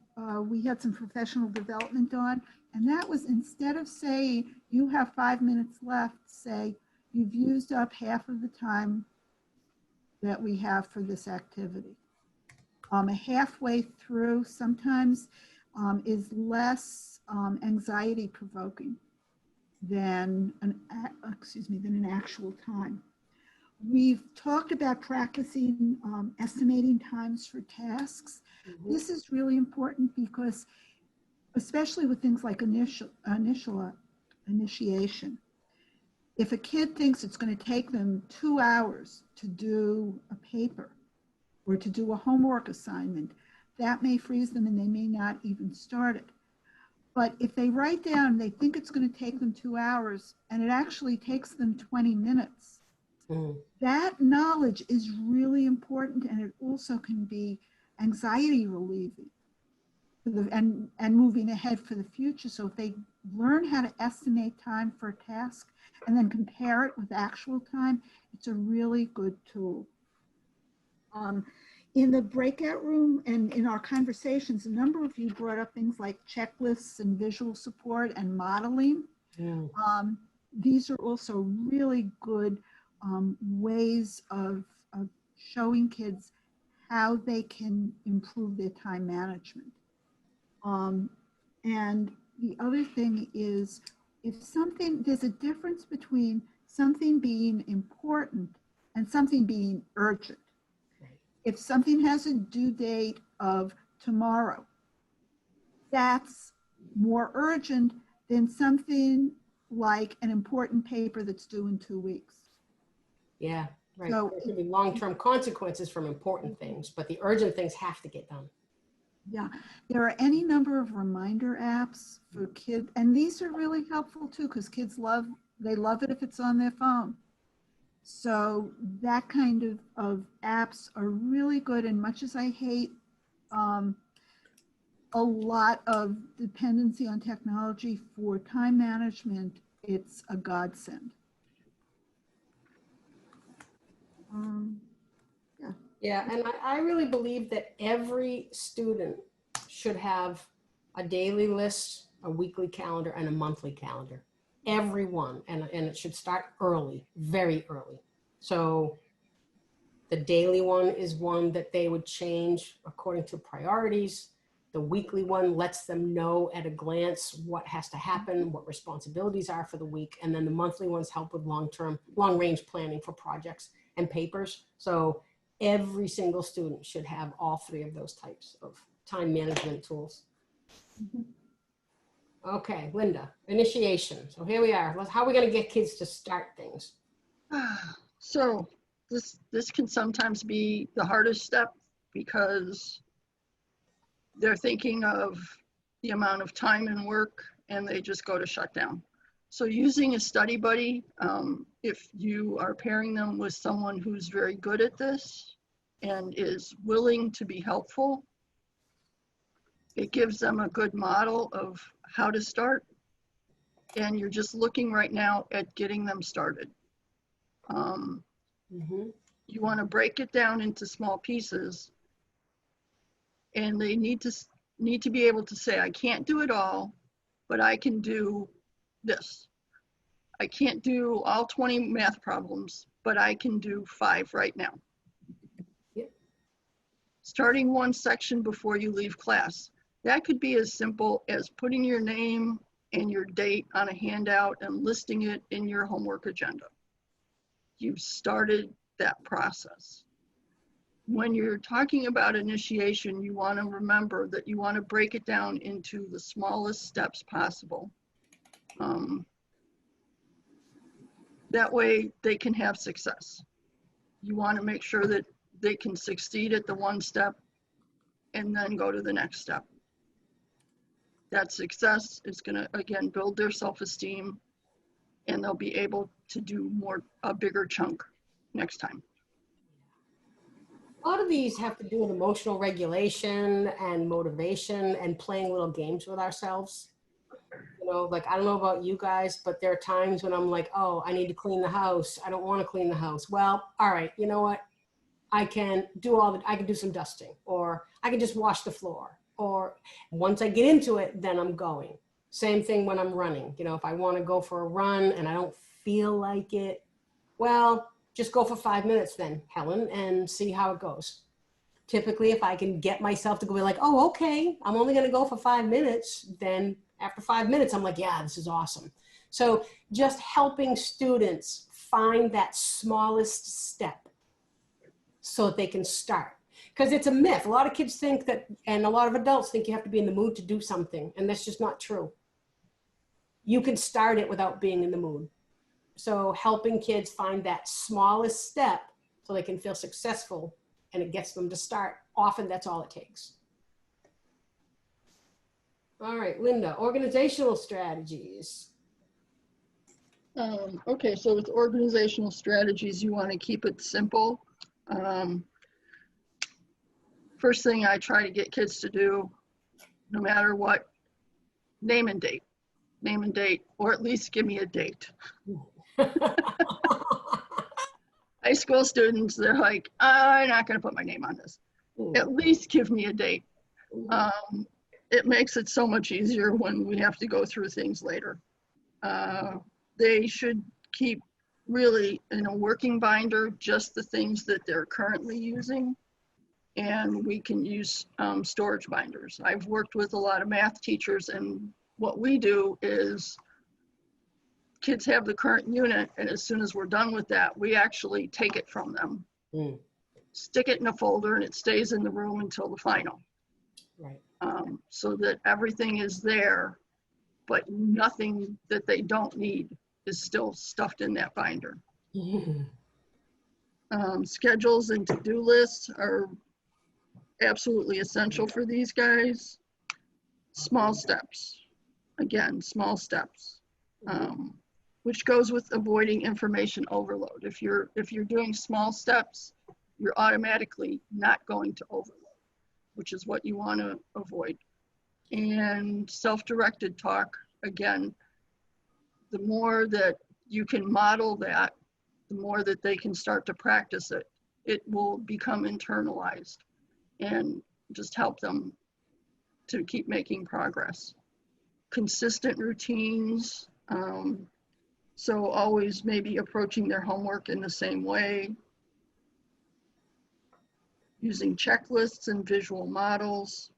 had some professional development on, and that was, instead of saying you have 5 minutes left, say you've used up half of the time that we have for this activity. A halfway through sometimes is less anxiety provoking than an actual time. We've talked about practicing estimating times for tasks. This is really important because, especially with things like initial initiation. If a kid thinks it's going to take them 2 hours to do a paper or to do a homework assignment, that may freeze them and they may not even start it. But if they write down, they think it's going to take them 2 hours and it actually takes them 20 minutes. That knowledge is really important, and it also can be anxiety relieving and moving ahead for the future. So if they learn how to estimate time for a task and then compare it with actual time, it's a really good tool. In the breakout room and in our conversations, a number of you brought up things like checklists and visual support and modeling. These are also really good ways of showing kids how they can improve their time management. And the other thing is, there's a difference between something being important and something being urgent. If something has a due date of tomorrow, that's more urgent than something like an important paper that's due in 2 weeks. Yeah, right. So there can be long-term consequences from important things, but the urgent things have to get done. Yeah, there are any number of reminder apps for kids, and these are really helpful too, because kids love it if it's on their phone. So that kind of apps are really good, and much as I hate a lot of dependency on technology for time management, it's a godsend. Yeah, and I really believe that every student should have a daily list, a weekly calendar, and a monthly calendar. Everyone, and it should start early, very early. So the daily one is one that they would change according to priorities. The weekly one lets them know at a glance what has to happen, what responsibilities are for the week. And then the monthly ones help with long-range planning for projects and papers. So every single student should have all three of those types of time management tools. Okay, Linda, initiation. So here we are. How are we going to get kids to start things? So this can sometimes be the hardest step because they're thinking of the amount of time and work and they just go to shut down. So using a study buddy, if you are pairing them with someone who's very good at this and is willing to be helpful, it gives them a good model of how to start. And you're just looking right now at getting them started. You want to break it down into small pieces, and they need to be able to say, I can't do it all, but I can do this. I can't do all 20 math problems, but I can do 5 right now. Yep. Starting one section before you leave class. That could be as simple as putting your name and your date on a handout and listing it in your homework agenda. You've started that process. When you're talking about initiation, you want to remember that you want to break it down into the smallest steps possible. That way they can have success. You want to make sure that they can succeed at the one step and then go to the next step. That success is going to, again, build their self-esteem, and they'll be able to do a bigger chunk next time. A lot of these have to do with emotional regulation and motivation and playing little games with ourselves. You know, like, I don't know about you guys, but there are times when I'm like, oh, I need to clean the house. I don't want to clean the house. Well, all right, you know what? I can do some dusting, or I can just wash the floor. Or once I get into it, then I'm going. Same thing when I'm running. You know, if I want to go for a run and I don't feel like it, well, just go for 5 minutes then, Helen, and see how it goes. Typically, if I can get myself to go like, oh, okay, I'm only going to go for 5 minutes, then after 5 minutes, I'm like, yeah, this is awesome. So just helping students find that smallest step so that they can start. Because it's a myth. A lot of kids think that, and a lot of adults think you have to be in the mood to do something, and that's just not true. you can start it without being in the mood. So helping kids find that smallest step so they can feel successful and it gets them to start. Often that's all it takes. All right, Linda, organizational strategies. Okay, so with organizational strategies, you want to keep it simple. First thing I try to get kids to do, no matter what, name and date, or at least give me a date. High school students, they're like, I'm not going to put my name on this. At least give me a date. It makes it so much easier when we have to go through things later. They should keep really in a working binder just the things that they're currently using, and we can use storage binders. I've worked with a lot of math teachers, and what we do is kids have the current unit, and as soon as we're done with that, we actually take it from them, stick it in a folder, and it stays in the room until the final. Right. So that everything is there, but nothing that they don't need is still stuffed in that binder. Schedules and to-do lists are absolutely essential for these guys. Small steps, again, small steps, which goes with avoiding information overload. If you're doing small steps, you're automatically not going to overload, which is what you want to avoid. And self-directed talk, again, the more that you can model that, the more that they can start to practice it, it will become internalized and just help them to keep making progress. Consistent routines, so always maybe approaching their homework in the same way. Using checklists and visual models.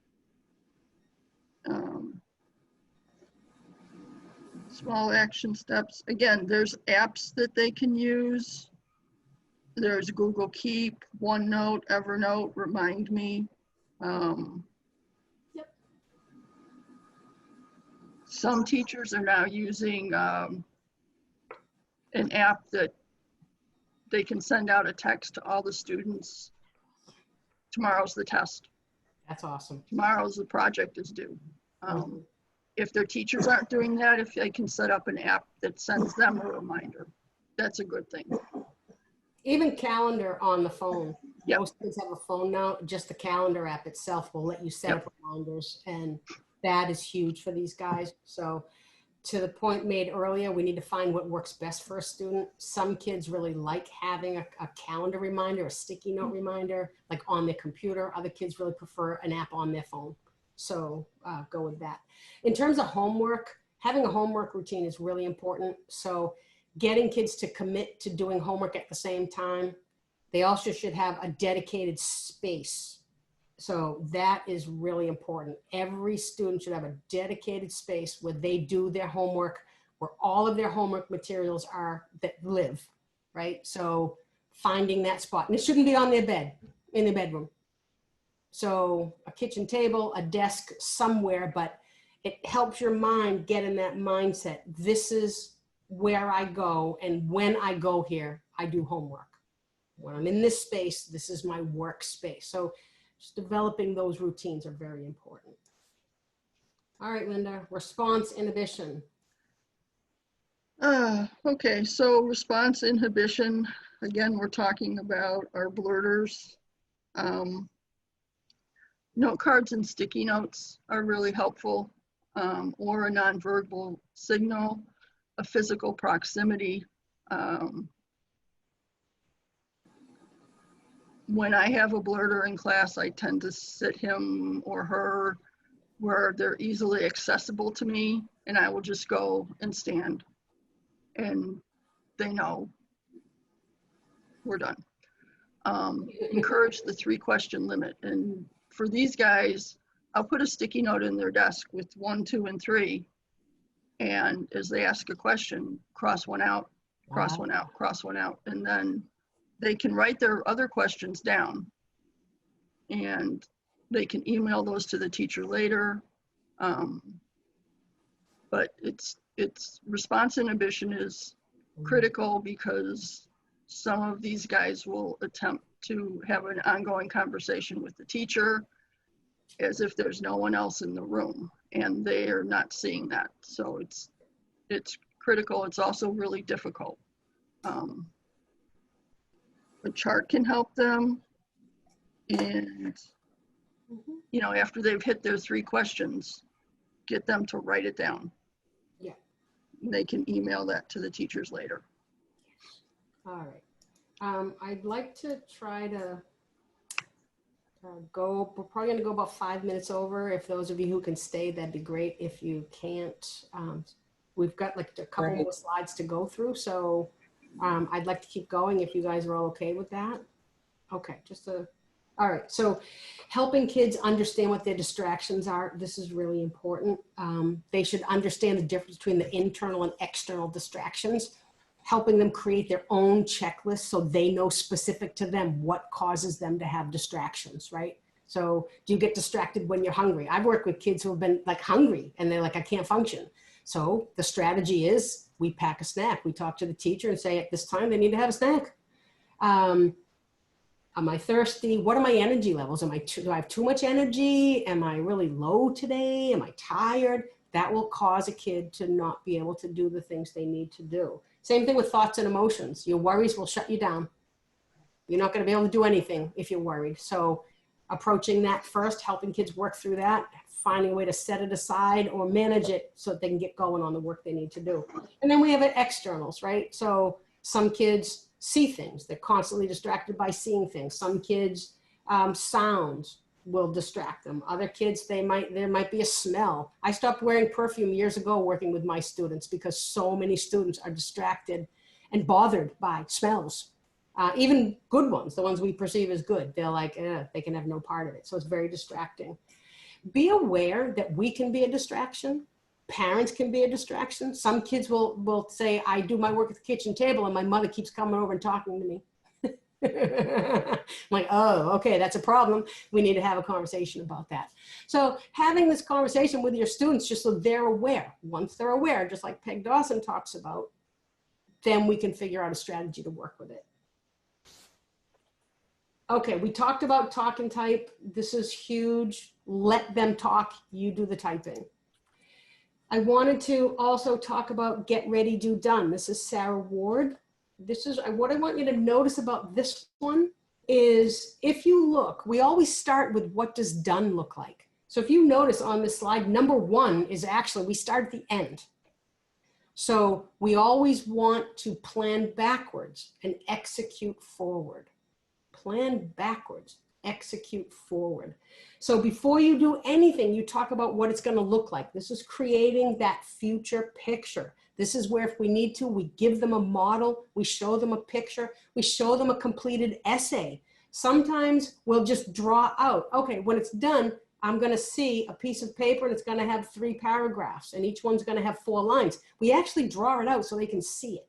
Small action steps. Again, there's apps that they can use. There's Google Keep, OneNote, Evernote, Remind Me. Some teachers are now using an app that they can send out a text to all the students. Tomorrow's the test. That's awesome. Tomorrow's the project is due. If their teachers aren't doing that, if they can set up an app that sends them a reminder, that's a good thing. Even calendar on the phone. Yep. Most kids have a phone now. Just the calendar app itself will let you set up reminders, and that is huge for these guys. So to the point made earlier, we need to find what works best for a student. Some kids really like having a calendar reminder, a sticky note reminder, like on their computer. Other kids really prefer an app on their phone. So go with that. In terms of homework, having a homework routine is really important. So getting kids to commit to doing homework at the same time. They also should have a dedicated space. So that is really important. Every student should have a dedicated space where they do their homework, where all of their homework materials are that live, right? So finding that spot. And it shouldn't be on their bed, in their bedroom. So a kitchen table, a desk somewhere, but it helps your mind get in that mindset. This is where I go, and when I go here, I do homework. When I'm in this space, this is my workspace. So just developing those routines are very important. All right, Linda, response inhibition. Okay, so response inhibition, again, we're talking about our blurters. Note cards and sticky notes are really helpful, or a nonverbal signal, a physical proximity. When I have a blurter in class, I tend to sit him or her where they're easily accessible to me, and I will just go and stand, and they know we're done. Encourage the 3-question limit. And for these guys, I'll put a sticky note in their desk with 1, 2, and 3. And as they ask a question, cross one out, cross one out, cross one out. And then they can write their other questions down, and they can email those to the teacher later. But it's response inhibition is critical because some of these guys will attempt to have an ongoing conversation with the teacher as if there's no one else in the room, and they are not seeing that. So it's critical. It's also really difficult. A chart can help them, and you know, after they've hit their 3 questions, get them to write it down. Yeah. And they can email that to the teachers later. All right. I'd like to try to go, we're probably gonna go about 5 minutes over. If those of you who can stay, that'd be great. If you can't, we've got like a couple more slides to go through. So I'd like to keep going if you guys are all okay with that. Okay, all right. So helping kids understand what their distractions are. This is really important. They should understand the difference between the internal and external distractions, helping them create their own checklist so they know specific to them what causes them to have distractions, right? So do you get distracted when you're hungry? I've worked with kids who have been like hungry and they're like, I can't function. So the strategy is we pack a snack. We talk to the teacher and say at this time they need to have a snack. Am I thirsty? What are my energy levels? Do I have too much energy? Am I really low today? Am I tired? That will cause a kid to not be able to do the things they need to do. Same thing with thoughts and emotions. Your worries will shut you down. You're not going to be able to do anything if you're worried. So approaching that first, helping kids work through that, finding a way to set it aside or manage it so that they can get going on the work they need to do. And then we have externals, right? So some kids see things. They're constantly distracted by seeing things. Some kids, sounds will distract them. Other kids, there might be a smell. I stopped wearing perfume years ago working with my students because so many students are distracted and bothered by smells. Even good ones, the ones we perceive as good. They're like, they can have no part of it. So it's very distracting. Be aware that we can be a distraction. Parents can be a distraction. Some kids will say, I do my work at the kitchen table and my mother keeps coming over and talking to me. I'm like, oh, okay, that's a problem. We need to have a conversation about that. So having this conversation with your students just so they're aware. Once they're aware, just like Peg Dawson talks about, then we can figure out a strategy to work with it. Okay, we talked about talk and type. This is huge. Let them talk, you do the typing. I wanted to also talk about get ready, do done. This is Sarah Ward. This is what I want you to notice about this one is if you look, we always start with what does done look like. So if you notice on this slide, number 1 is actually, we start at the end. So we always want to plan backwards and execute forward. Plan backwards, execute forward. So before you do anything, you talk about what it's going to look like. This is creating that future picture. This is where if we need to, we give them a model, we show them a picture, we show them a completed essay. Sometimes we'll just draw out, okay, when it's done, I'm going to see a piece of paper and it's going to have 3 paragraphs and each one's going to have 4 lines. We actually draw it out so they can see it.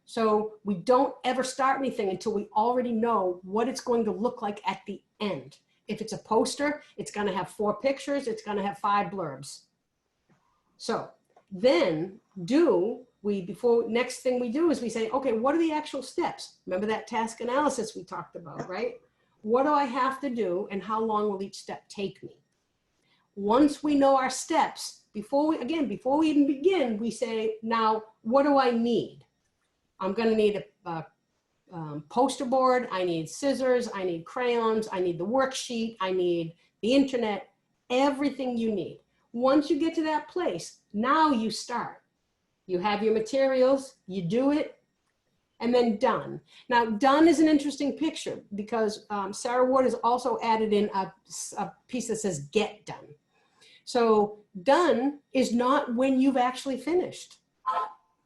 So we don't ever start anything until we already know what it's going to look like at the end. If it's a poster, it's going to have 4 pictures, it's going to have 5 blurbs. So then next thing we do is we say, okay, what are the actual steps? Remember that task analysis we talked about, right? What do I have to do and how long will each step take me? Once we know our steps, before we even begin, we say, now, what do I need? I'm going to need a poster board. I need scissors. I need crayons. I need the worksheet. I need the internet, everything you need. Once you get to that place, now you start. You have your materials, you do it, and then done. Now, done is an interesting picture because Sarah Ward has also added in a piece that says get done. So done is not when you've actually finished.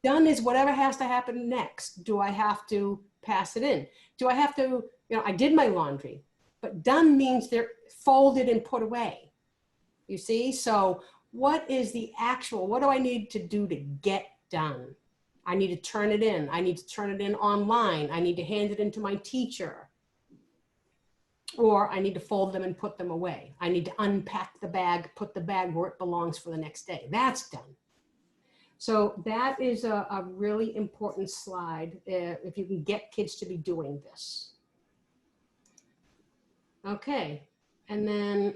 Done is whatever has to happen next. Do I have to pass it in? Do I have to, I did my laundry, but done means they're folded and put away. You see? So what is the actual, what do I need to do to get done? I need to turn it in. I need to turn it in online. I need to hand it in to my teacher. Or I need to fold them and put them away. I need to unpack the bag, put the bag where it belongs for the next day. That's done. So that is a really important slide if you can get kids to be doing this. Okay, and then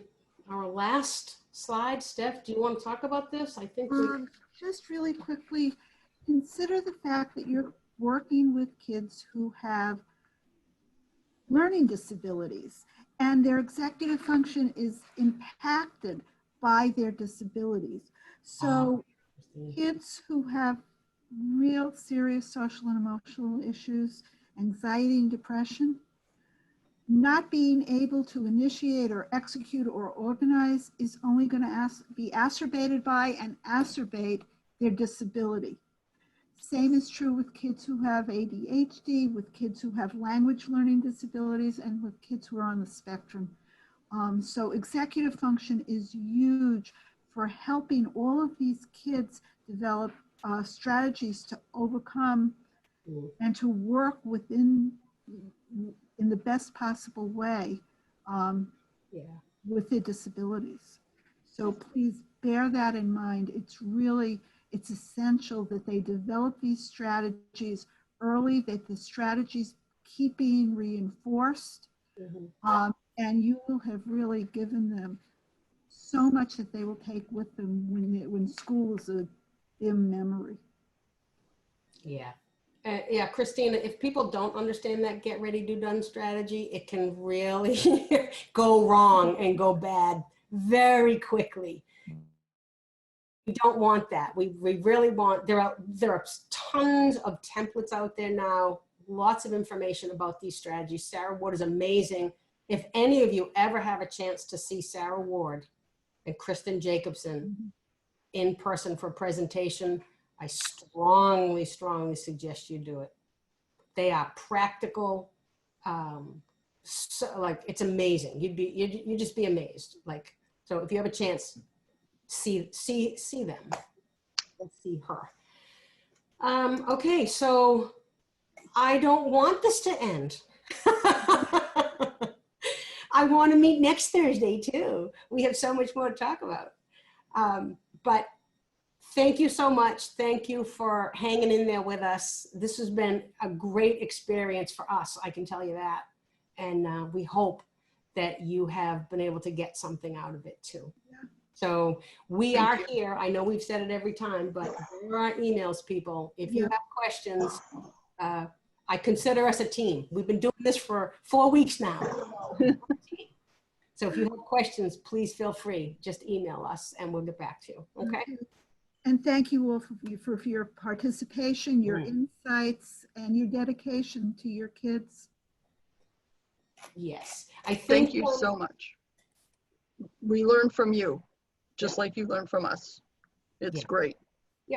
our last slide, Steph, do you want to talk about this? I think Just really quickly, consider the fact that you're working with kids who have learning disabilities and their executive function is impacted by their disabilities. So kids who have real serious social and emotional issues, anxiety and depression, not being able to initiate or execute or organize is only going to be exacerbated by and acerbate their disability. Same is true with kids who have ADHD, with kids who have language learning disabilities, and with kids who are on the spectrum. So executive function is huge for helping all of these kids develop strategies to overcome and to work within in the best possible way with their disabilities. So please bear that in mind. It's essential that they develop these strategies early, that the strategies keep being reinforced, and you will have really given them so much that they will take with them when school is a dim memory. Yeah. Yeah, Christina, if people don't understand that get ready, do done strategy, it can really go wrong and go bad very quickly. We don't want that. We really want, there are tons of templates out there now, lots of information about these strategies. Sarah Ward is amazing. If any of you ever have a chance to see Sarah Ward and Kristen Jacobson in person for a presentation, I strongly, strongly suggest you do it. They are practical. So, like, it's amazing. You'd just be amazed. Like, so if you have a chance, see them. Let's see her. Okay, so I don't want this to end. I want to meet next Thursday too. We have so much more to talk about. But thank you so much. Thank you for hanging in there with us. This has been a great experience for us, I can tell you that. And we hope that you have been able to get something out of it too. Yeah. So we are here. I know we've said it every time, but there are emails, people. If you have questions, I consider us a team. We've been doing this for 4 weeks now. So if you have questions, please feel free. Just email us and we'll get back to you. Okay? And thank you all for your participation, your insights, and your dedication to your kids. Yes. I think thank you so much. We learn from you, just like you learn from us. It's great.